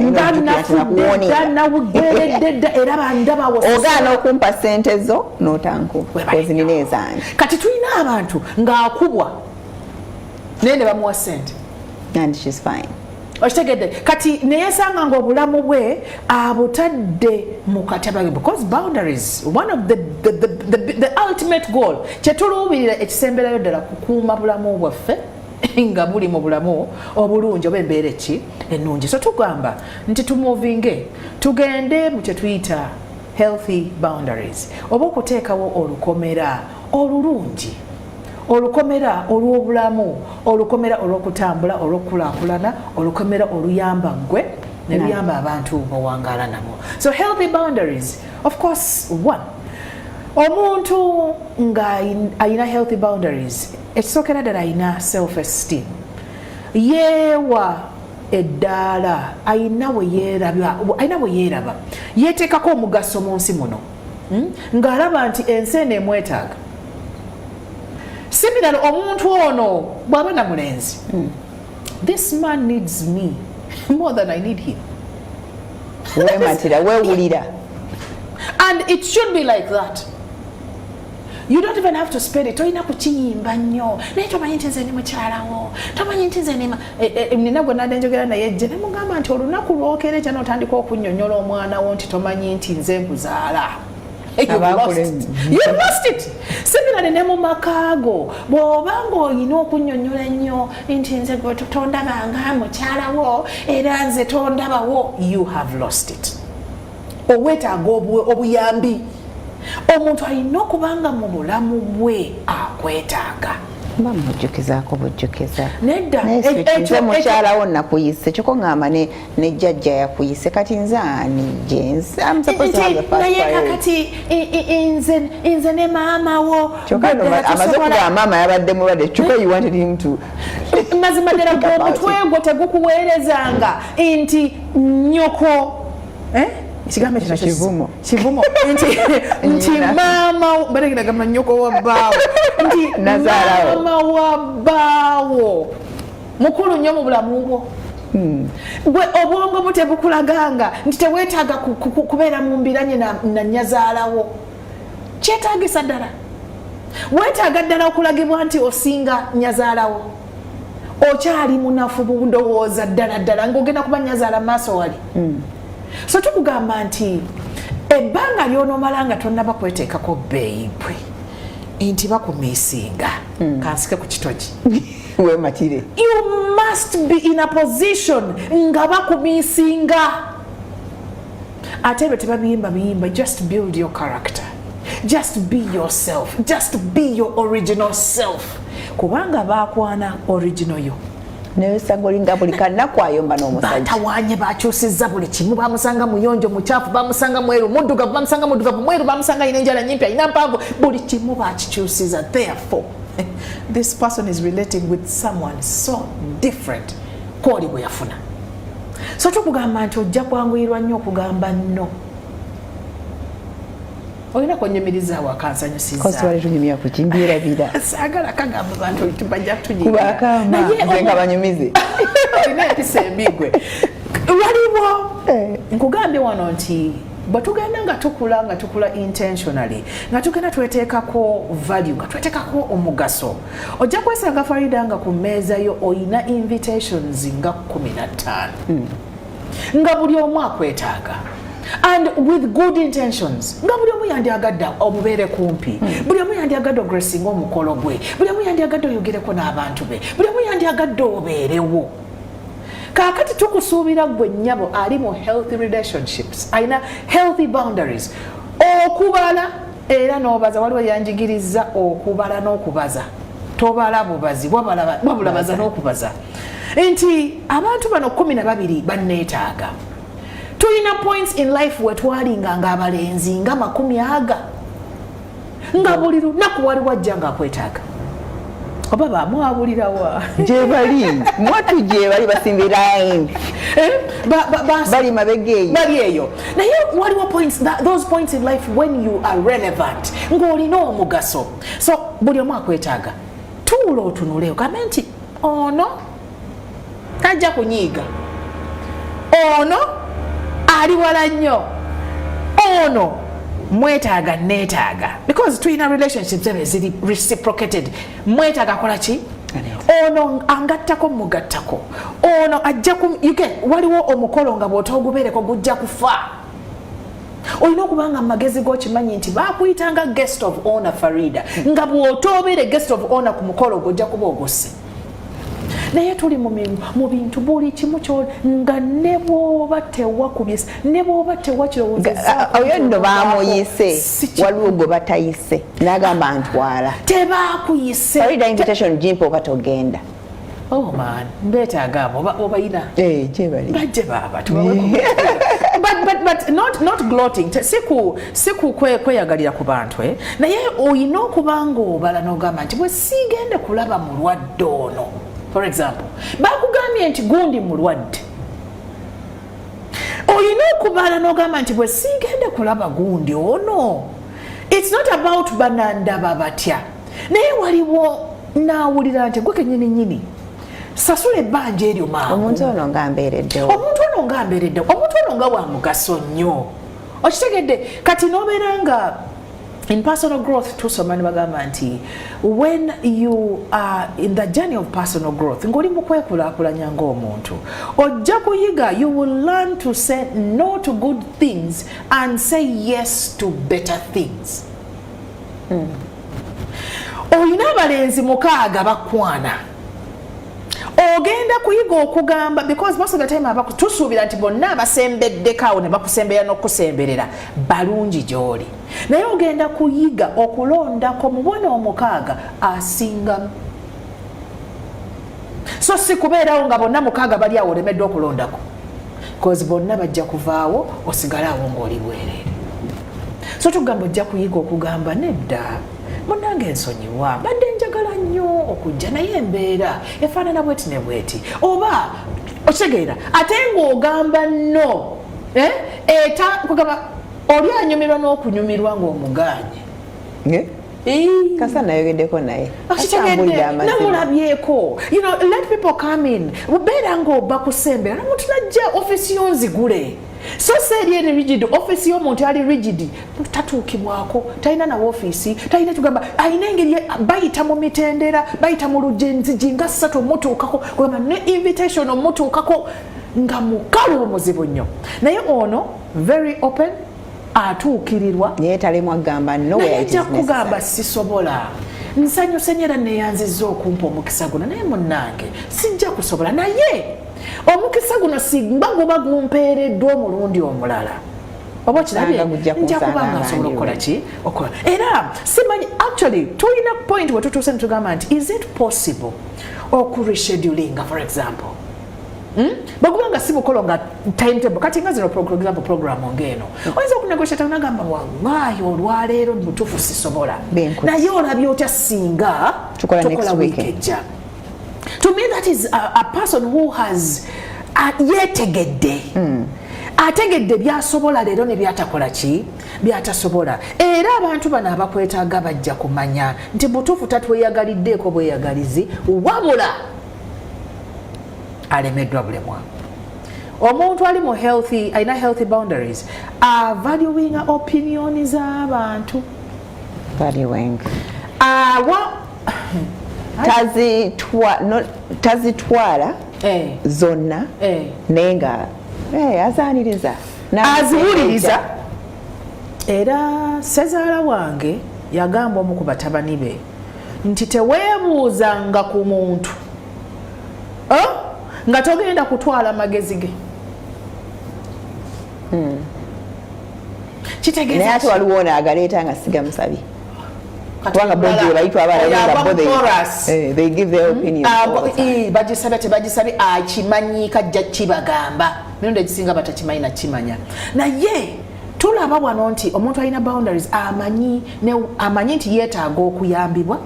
nakuwonedde dda era bandaba ogaana okumpa ssente zo n'otankuba kozi nina ezange. Kati tulina abantu ng'akubwa naye ne bamuwa ssente. And she's fine. Okitegedde kati neyesanga ng'obulamu bwe abutadde mu katabage because boundaries one of the ultimate goal kyetuluubirira ekisemberayo ddala kukuuma bulamu bwaffe nga buli mu bulamu obulungi oba embeera eki ennungi. So tugamba nti tumuvinge tugende mu kyetuyita healthy boundaries oba okuteekawo olukomera olulungi, olukomera olw'obulamu, olukomera olw'okutambula, olw'okulaakulana, olukomera oluyamba gwe ne luyamba abantu bawangaala nabo. So healthy boundaries, of course, one, omuntu nga ayina healthy boundaries ekisookera ddala ayina self esteem, yeewa eddaala, ayina we yeeraba, yeeteekako omugaso mu nsi muno ng'alaba nti ensi eno emwetaaga. Similar omuntu ono bw'aba na mulenzi, this man needs me more than I need him. Weematira, weewulira. And it should be like that. You don't even have to spend it. Toyina kukiyimba nnyo. Naye tomanyi nti nze ndi mukyalawo. Tomanyi nti nze nina gwe nadde njogera naye jje ne mugamba nti olunaku lwokere kya n'otandika okunnyonnyola omwana wo nti tomanyi nti nze nkuzaala. You've lost it. Similarly ne mu makaago bw'obanga olina okunnyonnyola ennyo nti nze gwe tondabanga mukyalawo era nze tondabawo, you have lost it. Owetaaga obuyambi. Omuntu alina okubanga mu bulamu bwe akwetaaga. Mujjukizaako bujjukiza. Nedda nze mukyalawo nakuyise kyokka ngamba ne jjajja yakuyise kati nze ani jensi naye kakati nze ne maama wo amaze okuba maama yabadde mulwadde kyokka you wanted him to mazima ddala omutwe gwo tegukuweerezanga nti nnyoko Ekigambo ekyo kivumo. Kivumo nti maama balekera gamba nnyoko wa bbaawo nti maama wa bbaawo mukulu nnyo mu bulamu bwo. Gwe obwongo bwo tebukulaganga nti teweetaaga kubeera mu mbiranye na nnyazaalawo. Kyetaagisa ddala. Weetaaga ddala okulagibwa nti osinga nnyazaalawo. Okyali munafu bundowooza ddala ng'ogenda kuba nnyazaala mu maaso wali. So tukugamba nti ebbanga ly'onoomala nga tonnaba kweteekako bbeeyi bwe nti bakumiisinga. Kansike ku kitogi. Weematire. You must be in a position nga bakumiisinga. Ate be tebabiyimba, just build your character. Just be yourself. Just be your original self. Kubanga baakwana original yo. Newesagolinga buli kanaku ayomba n'omusajja. Batawaanye bakyusizza buli kimu. Bamusanga muyonjo mukyafu, bamusanga mweru muddugavu, bamusanga muddugavu mweru, bamusanga ayina enjala nyimpi, ayina mpanvu. Buli kimu bakikyusiza. Therefore, this person is relating with someone so different kw'oli bwe yafuna. So tukugamba nti ojja kwanguyirwa nnyo okugamba nno. Olina konyumiriza wakansanyusiza. Kosi wali tunyumya ku kimbirabira. Sagala kagamba bantu tubajja tunyumya. Kubakama nzenga banyumize. Olina empisa embigwe. Waliwo nkugambye wano nti bwe tugenda nga tukula intentionally nga tugenda tweteekako value nga tweteekako omugaso ojja kwesanga Farida nga ku mmeeza yo oyina invitations nga 15 nga buli omu akwetaaga. And with good intentions nga buli omu yandyagadde omubeere kumpi, buli omu yandyagadde ogresinga omukolo gwe, buli omu yandyagadde oyogereko n'abantu be, buli omu yandyagadde obeerewo. Kaakati tukusuubira gwe nnyabo ali mu healthy relationships, alina healthy boundaries, okubala era n'obaza. Waliwo yanjigiriza okubala n'okubaza, tobala bubazi wabula baza n'okubaza nti abantu bano 12 banneetaaga. Tulina points in life we twalinga nga abalenzi nga 10 nga buli lunaku wali wajja nga akwetaaga. Oba bamwabulirawa gye bali mwatu gye bali basimbira bali mabegeeyo bali eyo. Naye waliwo points, those points in life when you are relevant ng'olina omugaso. So buli omu akwetaaga. Tuula otunule ogambe nti ono tajja kunyiiga, ono ali wala nnyo, ono mwetaaga neetaaga, because tulina relationships eziri reciprocated. Mwetaaga kola ki? Ono angattako mugattako, ono ajja ku waliwo omukolo nga bw'otoogubeereko gujja kufa. Olina okubanga mu magezi g'okimanyi nti baakuyitanga guest of honor Farida, nga bw'otoobeere guest of honor ku mukolo gojja kuba ogusse. Naye tuli mu bintu buli kimu kyo nga ne bw'oba tewakubye, ne bw'oba tewakirowooza. Oyo nno baamuyise, waliwo gwe batayise n'agamba ntwala. Tebaakuyise. Farida invitation gimpa oba togenda. Oh man, mbeetaaga abo obayina. Gye bali. Bajje baaba tubaweeko. But not gloating. Siku kweyagalira ku bantu naye oyina okubanga obala n'ogamba nti bwe siigende kulaba mulwadde ono. For example, bakugambye nti gundi mulwadde. Oyina okubala n'ogamba nti bwe siigende kulaba gundi ono. It's not about banandaba batya. Naye waliwo naawulira nti gwe kennyini sasula ebbanja eryo mangu. Omuntu ono ngambeereddewo. Omuntu ono nga wa mugaso nnyo. Okitegedde kati n'obeera nga in personal growth tusoma ne bagamba nti when you are in the journey of personal growth ng'oli mu kwekulaakulanya ng'omuntu ojja kuyiga, you will learn to say no to good things and say yes to better things. Olina abalenzi 6 bakwana. Ogenda kuyiga okugamba, because most of the time tusuubira nti bonna abasembeddekaawo ne bakusemberera n'okusemberera balungi gy'oli. Naye ogenda kuyiga okulondako mu bwana 6 asingamu. So si kubeerawo nga bonna 6 bali awo olemeddwa okulondako, because bonna bajja kuvaawo osigale awo ng'oli bwereere. So tugamba ojja kuyiga okugamba nedda munange ensonyiwa badde njagala nnyo okujja naye embeera efaanana bweti ne bweti, oba okitegeera ate ng'ogamba no kugamba oli anyumirwa n'okunyumirwa ng'omuganye kasa nayogeddeko naye namulabyeko let people come in beera ng'oba kusembera namuntu najja offisi yonzigule so seeri eri rigid offisi y'omuntu ali rigid tatuukibwako talina nawe offisi talina tugamba alina engeri bayita mu mitendera bayita mu lujenjiji nga 3 omutuukako kugamba ne invitation omutuukako nga mukalu omuzibu nnyo naye ono very open atuukirirwa naye talemwa agamba naye ajja kugamba sisobola nsanyuse nyera neyanzizza okumpa omukisa guno naye munnange sijja kusobola naye omukisa guno sigba guba gumpeereddwa omulundi omulala oba kirabye nja kubanga nsobola okukola ki okola era simanyi actually tulina point we tutuuse ne tugamba nti is it possible okureschedulinga for example bagubanga si bukola nga timetable kati nga zino program ngeno oyinza okunegotiate unagamba wangaayi olwaleero mutuufu sisobola naye olabye otya singa tukola week ejja. To me that is a person who has yetegedde ategedde byasobola leero ne byatakola ki byatasobola era abantu bano abakwetaaga bajja kumanya nti butuufu tatweyagaliddeeko bweyagalizi wabula alemeddwa bulemwa omuntu ali mu healthy alina healthy boundaries valuing opinion z'abantu valuing tazitwala zonna naye nga azaaniriza aziwuliriza era sezaala wange yagamba omu ku batabani be nti teweebuuzanga ku muntu nga togenda kutwala magezi ge kitegeeza naye ate waliwo naagaleeta nga sigamusabye kubanga bodi bayitwa they give their opinion bagisabye tebagisabye akimanyika ajja kibagamba mirundi egisinga batakimanyi nakimanya naye tulaba wano nti omuntu alina boundaries amanyi nti yeetaaga okuyambibwa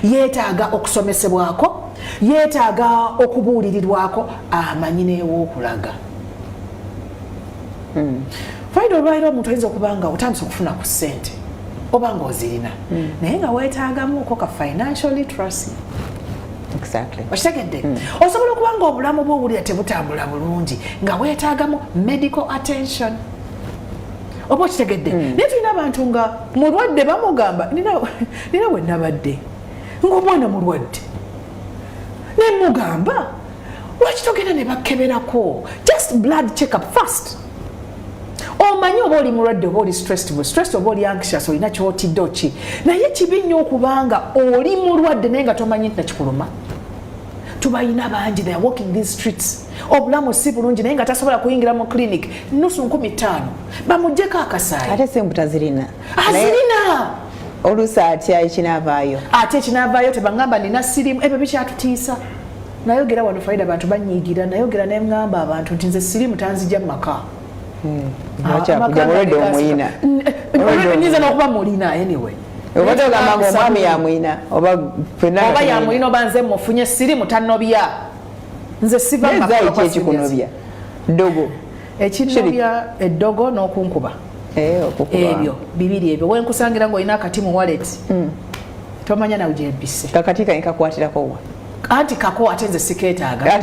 yeetaaga okusomesebwako yeetaaga okubuulirirwako amanyi neew'okulaga faida olwaliro omuntu ayinza okuba nga otandise okufuna ku ssente oba ng'ozirina naye nga weetaagamuko ka financial literacy okitegedde osobola okuba nga obulamu bwe obulira tebutambula bulungi nga weetaagamu medical attention oba okitegedde naye tulina abantu nga mulwadde bamugamba nina we nabadde ng'omwana mulwadde nemugamba lwaki togenda ne bakeberako just blood check up first omanyi oba oli mulwadde oba oli stressed oba oli anxious olina kyotidde ki naye kibi nnyo okubanga oli mulwadde naye nga tomanyi nti nakikuluma tubayina bangi they are walking these streets obulamu si bulungi naye nga tasobola kuyingira mu clinic nusu 15 bamugyeko akasaayi ate sembu tazirina azirina oluusi atya ekinavaayo ate ekinavaayo tebangamba nina sirimu ebyo bikyatutiisa nayogera wano faida abantu banyiigira nayogera nemugamba abantu nti nze sirimu tanzijja mu maka mulwadde omuyina nyinza n'okuba mulina anyway oba togamba nga omwami yamwina oba yamwina oba nze mufunye sirimu tanobya nze sivaeki ekikunobya ddogo ekinobya eddogo n'okunkuba ebyo bibiri ebyo wenkusangira ng'olina akati mu wallet tomanya nawe gyebisse kakati kani kakwatirako wa anti kako ate nze sikeetaaga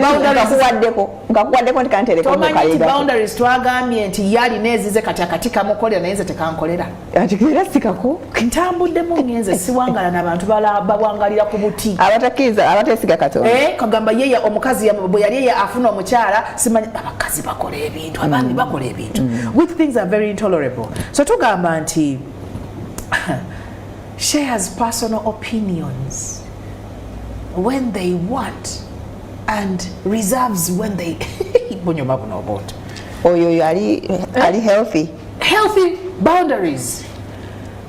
nkakuwaddeko nti kantereko tomanyi nti boundaries twagambye nti yalina ezize kati akati kamukolera naye nze tekankolera ati era sikako ntambuddemu ngenze siwangala n'abantu bawangalira ku buti abatakkiriza abateesiga Katonda kagamba yeya omukazi bwe yali ye afuna omukyala simanyi abakazi bakola ebintu abandi bakola ebintu with things are very intolerable so tugamba nti shares personal opinions when they want and reserves when they bunyuma buno about oyo ali healthy boundaries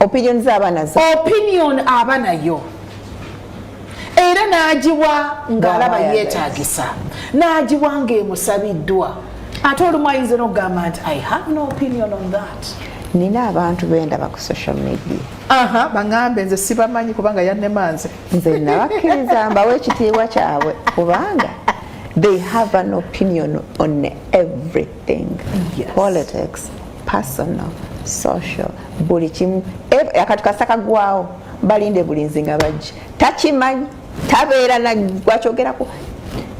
opinions abanazo opinion abanayo era nagiwa ng'alaba yeetaagisa nagiwa ng'emusabiddwa ate olumu ayinza n'okugamba nti I have no opinion on that nina abantu bendaba ku social media baŋŋambe nze sibamanyi kubanga yannemanze nze nabakkiriza mbawe ekitiibwa kyabwe kubanga they have an opinion on everything. Yes. Politics, personal, social, buli kimu akatukasa kagwawo balinde bulinzi nga bajja takimanyi tabeera nagwakyogerako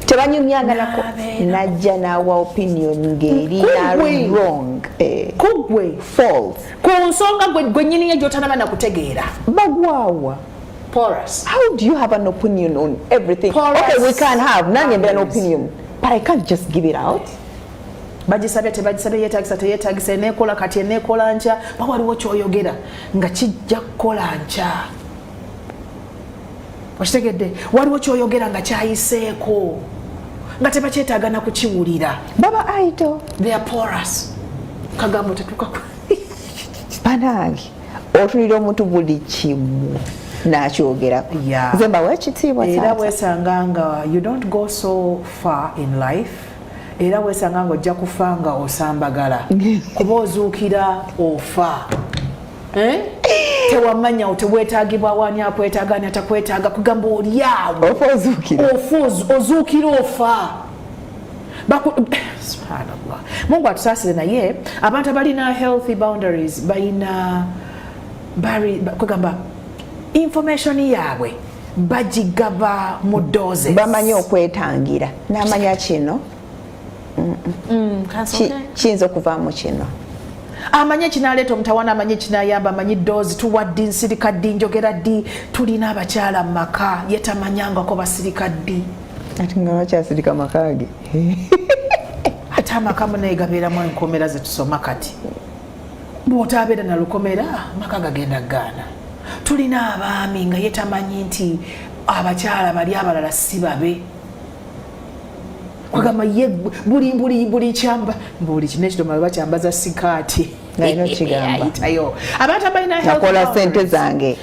tebanyumyanga nako najja nawa opinion ngeri wrong kugwe false ku nsonga gwe nyini gyotanaba nakutegeera bagwawa porous. How do you have an opinion on everything? Porous. Okay, we can have nange an opinion, but I can't just give it out. Bagisabye tebagisabye yeetagisa teyeetagisa eneekola kati eneekola nkya waliwo kyoyogera nga kijja kukola nkya okitegedde waliwo kyoyogera nga kyayiseeko nga tebakyetaaga na kukiwulira baba idle they are porous kagambo tetuka banange otunira omuntu buli kimu nakyogerako nze mbawa ekitiibwa era weesanga nga you don't go so far in life era weesanga nga ojja kufa nga osambagala kuba ozuukira ofa tewamanya teweetaagibwa wani akwetaaga ani atakwetaaga kugamba oli awo ozuukira ofa subhanallah Mungu atusaasire naye abantu abalina healthy boundaries balina kugamba information yaabwe bagigaba mu doses bamanyi okwetangira n'amanya kino kiyinza okuvaamu kino amanye kinaleeta omutawana amanye kinayamba amanyi doozi tuwa ddi nsirika ddi njogera ddi tulina abakyala mu maka yetamanyangako basirika ddi ati nga bakyasirika maka ge ate amaka munaye gabeeramu enkomera zetusoma kati bw'otaabeera na lukomera maka gagenda gaana tulina abaami nga yetamanyi nti abakyala bali abalala si babe kwagamba ye buli kyamba buli kinekidomala bakyambaza sikaati ayitayo abantu abalina nakola sente zange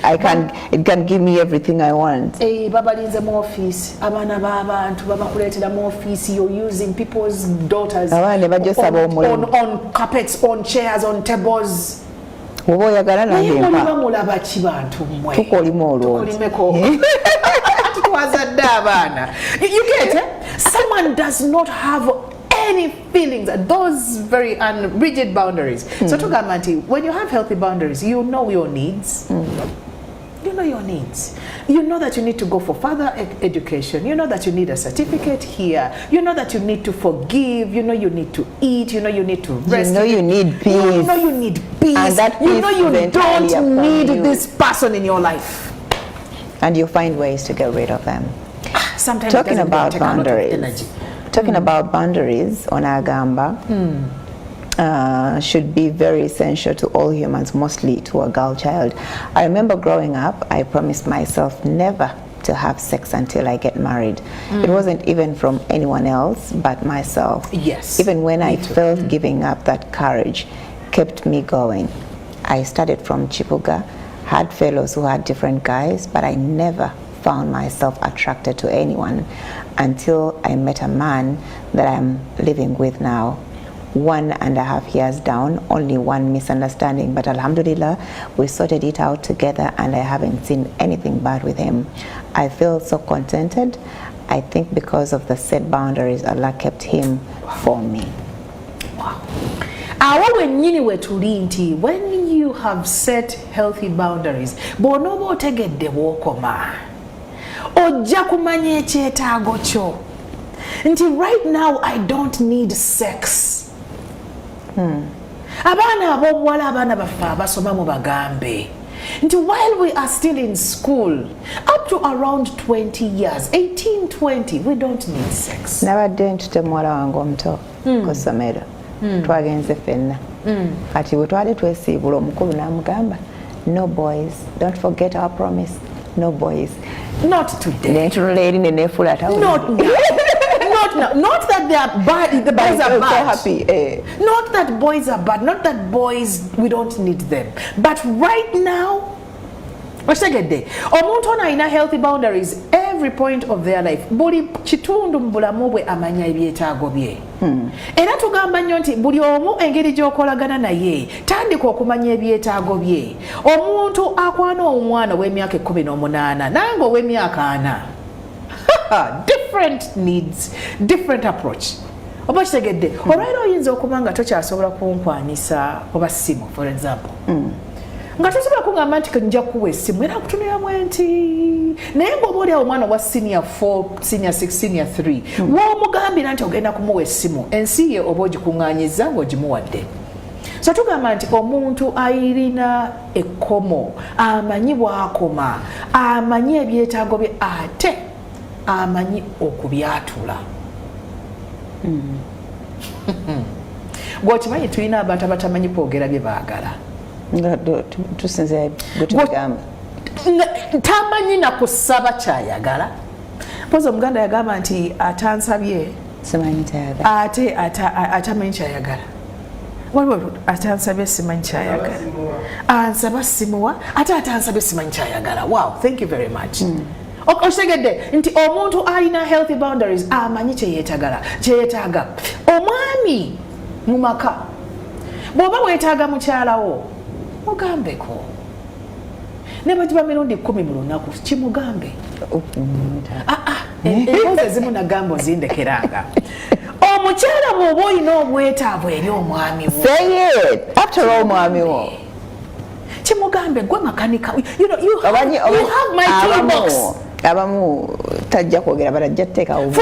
it can give me everything I want babalinze mu office abaana b'abantu babakuleetera mu office you're using people's daughters abaana bajosaba omulimu on carpets on chairs on tables oba oyagala nange bamulaba ki bantu mmwe tukolimu olwoti twazadde abaana you get it? Someone does not have any feelings, those very rigid boundaries. So tugamba nti when you have healthy boundaries you know your needs. You know your needs. You know that you need to go for further education. You know that you need a certificate here. You know that you need to forgive. You know you need to eat. You know you need to rest. You know you need peace. You know you need peace. And that you know you don't need you. this person in your life. And you find ways to get rid of them. Sometimes talking about boundaries. Talking about boundaries on Agamba. Should be very essential to all humans, mostly to a girl child. I remember growing up, I promised myself never to have sex until I get married. It wasn't even from anyone else but myself. Yes. Even when I felt giving up, that courage kept me going. I started from Chipuga, had fellows who had different guys, but I never found myself attracted to anyone until I met a man that I'm living with now. 1.5 years down, only one misunderstanding, but alhamdulillah we sorted it out together and I haven't seen anything bad with him. I feel so contented. I think because of the set boundaries Allah kept him for me. Wow. When you have set healthy boundaries, bonoba otegedde wookoma ojja kumanya ekyetaago kyo nti right now I don't need sex. Abaana ab'obuwala abaana baffe abasoma mu bagambe nti while we are still in school up to around 20 years 18-20 we don't need sex. Nabadde ntute muwala wange omuto ku ssomero twagenze ffenna kati bwe twali twesiibula omukulu n'amugamba no boys, don't forget our promise, no boys. Not today. Nentunula eri ne neefuula Not that they are bad, the boys are bad. So happy. Not that boys are bad, not that boys, we don't need them. But right now, omuntu ono alina healthy boundaries every point of their life. Buli kitundu mu bulamu bwe amanya ebyetaago bye. Era tugamba nnyo nti buli omu engeri gy'okolagana naye tandika okumanya ebyetaago bye. Omuntu akwana omwana w'emyaka 18 nange ow'emyaka 4. Different needs, different approach. oba kitegedde olwaleero oyinza okuba nga tokyasobola kunkwanisa oba ssimu for example nga tosobola kungamba nti nja kuwa essimu era kutunulamu enti naye ng'oba oli awo omwana owa senior 4 senior 6 senior 3 w'omugambira nti ogenda kumuwa essimu ensi ye oba ogikuŋŋaanyiza ng'ogimuwadde so tugamba nti omuntu ayirina ekkomo amanyi bw'akoma amanyi ebyetaago bye ate amanyi okubyatula gwokimanyi tulina abantu abatamanyi kwogera bye baagala tamanyi na kusaba kyayagala mpozi omuganda yagamba nti atansabye ate atamanyi kyayagala waliwo atansabye simanyi kyayagala ansaba simuwa ate atansabye simanyi kyayagala wow thank you very much okitegedde nti omuntu alina healthy boundaries amanyi kyeyetaaga omwami mu maka bw'oba weetaaga mukyalawo mugambeko ne bagiba mirundi 10 mu lunaku kimugambe emboozi ezimu nagamba ozindekeranga omukyala bw'oba olina obwetaavu eri omwami wo omwami wo kimugambe gwe makanika you have my toolbox abamu tajja kwogera barajja teekawo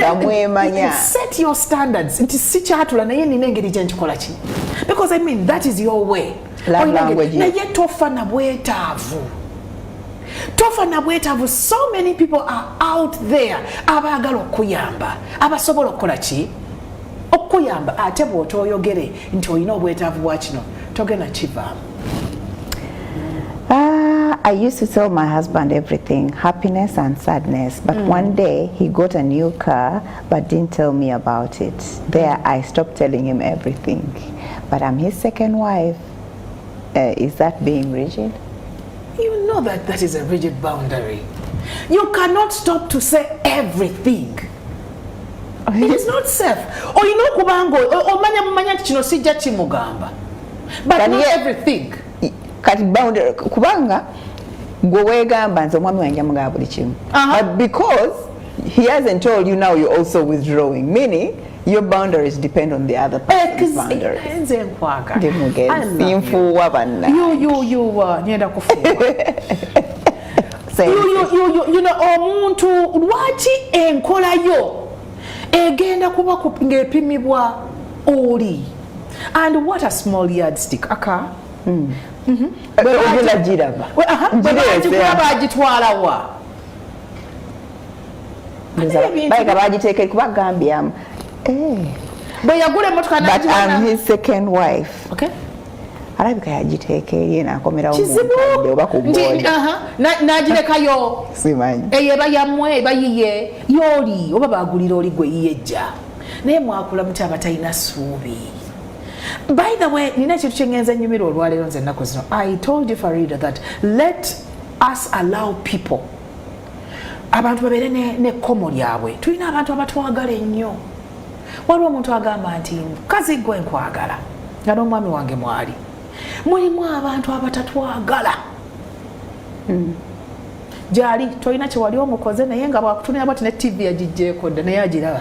bamwemanya set your standards nti si kyatula naye nina engeri gye nkikola ki because I mean that is your way naye tofa na bwetaavu so many people are out there abaagala okuyamba abasobola okukola ki okuyamba ate bw'otooyogere nti olina obwetaavu bwa kino togenda kivaamu. I used to tell my husband everything, happiness and sadness, but one day he got a new car but didn't tell me about it. There I stopped telling him everything. But I'm his second wife. Is that being rigid? You know that is a rigid boundary. You cannot stop to say everything. It is not safe. Or you know kumanya kino sijja kimugamba. But not everything. Kati boundary kubanga gwe weegamba nze omwami wange amugaba buli kimu, but because he hasn't told you, now you're also withdrawing, meaning your boundaries depend on the other person's boundaries. Nfuuwa banna nyenda kufuuwa you know omuntu lwaki enkola yo egenda kuba ng'epimibwa oli, and what a small yardstick aka bagitwalawa bagiteekeri kuba gambyamu bwe yagula emotoka but I'm his second wife. Alabika yagiteeka eri n'akomerawo mukadde oba ku booda n'agirekayo simanyi eyo eba yammwe eba yiye y'oli oba baagulira oli gwe yiyejja naye mwakula muti abatalina ssuubi. By the way, nina ekintu kyengenza nnyumira olwaleero nze ennaku zino. I told you Farida that let us allow people abantu babeere n'ekkomo lyabwe. Tulina abantu abatwagala ennyo. Waliwo omuntu agamba nti mukazi gwe nkwagala nga n'omwami wange mwali. Mulimu abantu abatatwagala. Gyali tolina kye wali omukoze naye nga bwakutunira bwati ne TV yagijjeeko dda naye agiraba.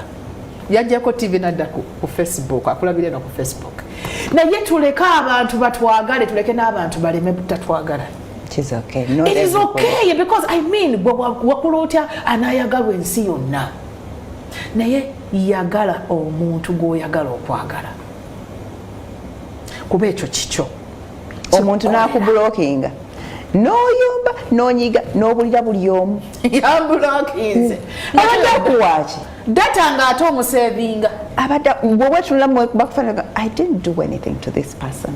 Yajjako TV nadda ku Facebook, akulabire no ku Facebook. Naye tuleke abantu batwagale, tuleke n'abantu baleme butatwagala. It is okay. It is okay because I mean wakula otya anayagalwa ensi yonna. Naye yagala omuntu gw'oyagala okwagala. Kuba ekyo kikyo. Omuntu n'akublockinga. N'oyomba, n'onyiga, n'obulira buli omu. Yambulockinze. Abadde akuwaaki. Data ng'ate omusevinga. Abadde bw'oba tunulamu bakufanaga, I didn't do anything to this person.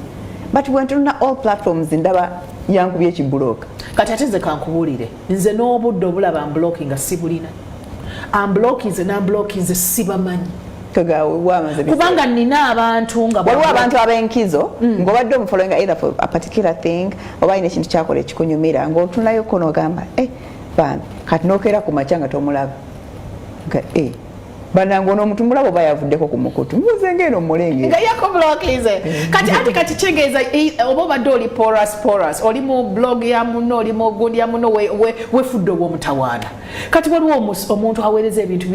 But when tunula all platforms ndaba yankubye ekibulooka. Kati ate nze kankubuulire. Nze n'obudde obulaba amblockinga sibulina. Amblockinze n'amblockinze sibamanyi. Kubanga nina abantu nga waliwo abantu ab'enkizo ng'obadde omufollowinga either for a particular thing oba alina ekintu kyakola ekikunyumira ng'otunulayo ko n'ogamba bambi kati n'okeera ku makya nga tomulaba nga banango n'omutumula bwe bayavuddeko ku mukutu mbuze ngeno mulenge nga yakoblokize kati kyengeeza oba obadde oli porous oli mu blog ya muno oli mu gundi ya muno wefudde obw'omutawaana kati waliwo omuntu aweereza ebintu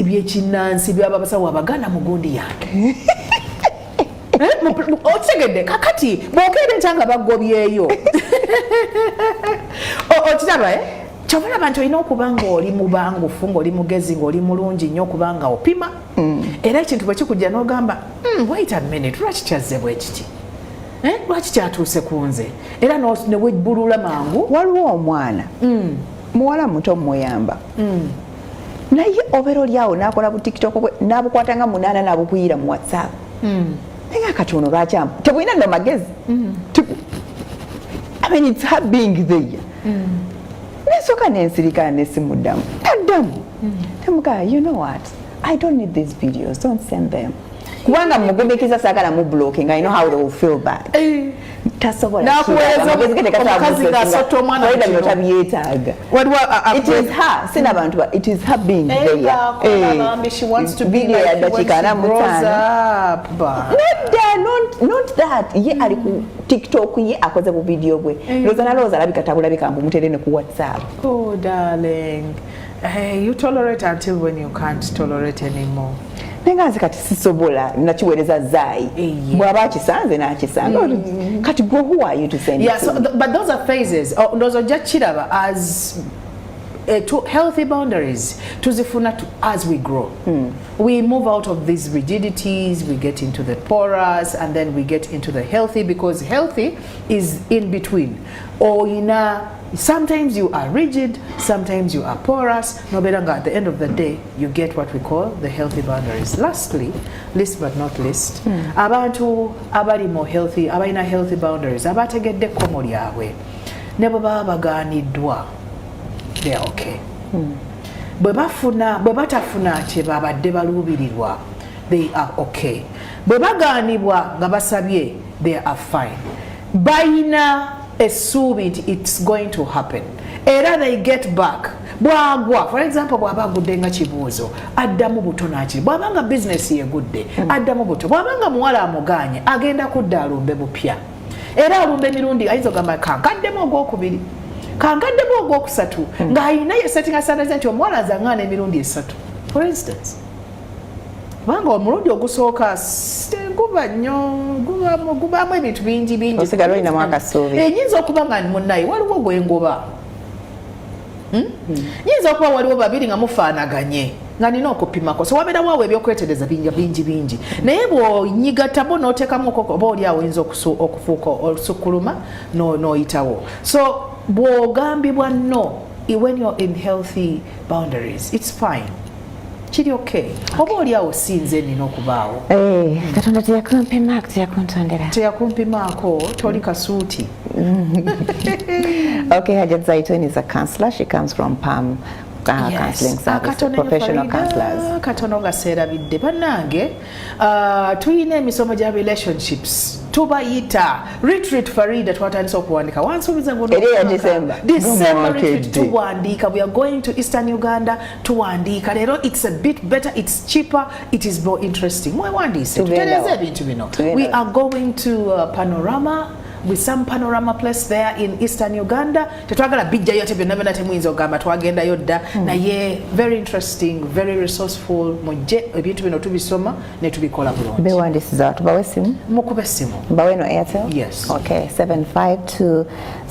byekinnansi byababasawo abaganda mu gundi yange okitegedde kakati bw'okeera enkyanga baggobyeyo okiraba kyobala abantu olina okuba nga oli mubangufu ng'oli mugezi ng'oli mulungi nnyo okuba nga opima era ekintu bwe kikujja n'ogamba wait a minute lwaki kyazze bwe kiti lwaki kyatuuse ku nze era ne webbulula mangu waliwo omwana muwala muto muyamba naye obeera oli awo n'akola bu tiktok bwe n'abukwata nga munaana n'abukuyira mu whatsapp naye akati ono lwaki tebulina nno magezi I mean it's her being there nesoka nensirikana nesimuddamu taddamu temugaa you know what I don't need these videos don't send them kubanga mugumikiza saagala mu blocking I know how they will feel bad tasobola omukazi ng'asotta omwana tabyetaaga it is her sina abantu it is her being there video ya dakika 45 not that ye ali ku TikTok ye akoze bu video bwe loza alabika tabulabika mbu mutere ne ku WhatsApp oh darling you tolerate until when you can't tolerate anymore nenganze kati sisobola nakiwereza zai bwaba kisanze nakisanga kati go who are you to send but those are phases those are just chiraba as to healthy boundaries tuzifuna as we grow we move out of these rigidities we get into the porous and then we get into the healthy because healthy is in between or sometimes you are rigid, sometimes you are porous. No better at the end of the day, you get what we call the healthy boundaries. Lastly, least but not least, abantu abali more healthy, abalina healthy boundaries. Abategedde komo lyabwe. Ne bwe baba baganiddwa, they are okay. Bwe batafuna kye babadde baluubirirwa, they are okay. Bwe baganibwa nga basabye, they are fine. Bayina assume it's going to happen. Era they get back. Bwagwa, for example, bwabagudde nga kibuuzo, addamu buto nakiri. Bwabanga business ye gudde, addamu buto. Bwabanga muwala amuganye, agenda kudda alumbe bupya. Era alumbe emirundi ayinza ogamba kankaddemu ogwokubiri. Kankaddemu ogwokusatu. Nga ayina ye setting aside nti omuwala azaŋŋaana emirundi esatu. For instance. Banga omulundi ogusooka guba nnyo gubamu ebintu bingi osigala olina mwaka suubi enyinza okuba nga munnaye waliwo gwengoba nyinza okuba waliwo babiri nga mufaanaganye nga nina okupimako so wabeera waawo ebyokwetereza bingi naye bw'onyigatamo n'oteekamu okoko oba oli awo oyinza okufuuka olusukuluma n'oyitawo so bw'ogambibwa no when you're in healthy boundaries it's fine kiri okay oba oli awo sinze nina okubaawo katonda teyakumpimaako toli kasuuti okay Hajat Zaitun is a counselor she comes from PAM counseling service professional counselors katono nga seerabidde bannange tuyina emisomo gya relationships tubayita retreat Farida twatandise okuwandika wansuubiza December retreat tuwandiika we are going to Eastern Uganda tuwandiika leero it's a bit better it's cheaper it is more interesting mwewandiise tutereeze ebintu bino we are going to Panorama with some panorama place there in Eastern Uganda tetwagala bijjayo ate byonna temuyinza ogamba twagendayo dda naye very interesting very resourceful mujje ebintu bino tubisoma ne tubikola bulungi bewandisiza tubawe simu mukube simu bawe no Airtel yes okay 752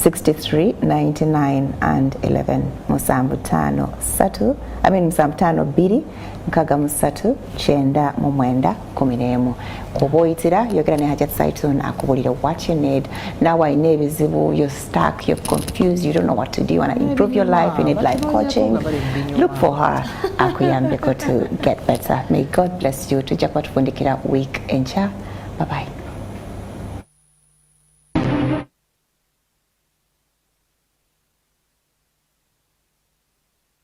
63 99 and 11 musanvu tano satu musanvu tano bbiri nkaga musatu kyenda mu mwenda 11 kuba oyitira yogera ne Hajat Zaitun akubulira what you need now I know ebizibu you're stuck you're confused you don't know what to do you want to improve your life you need life coaching look for her akuyambeko to get better may God bless you tujja kuba tufundikira week encha bye bye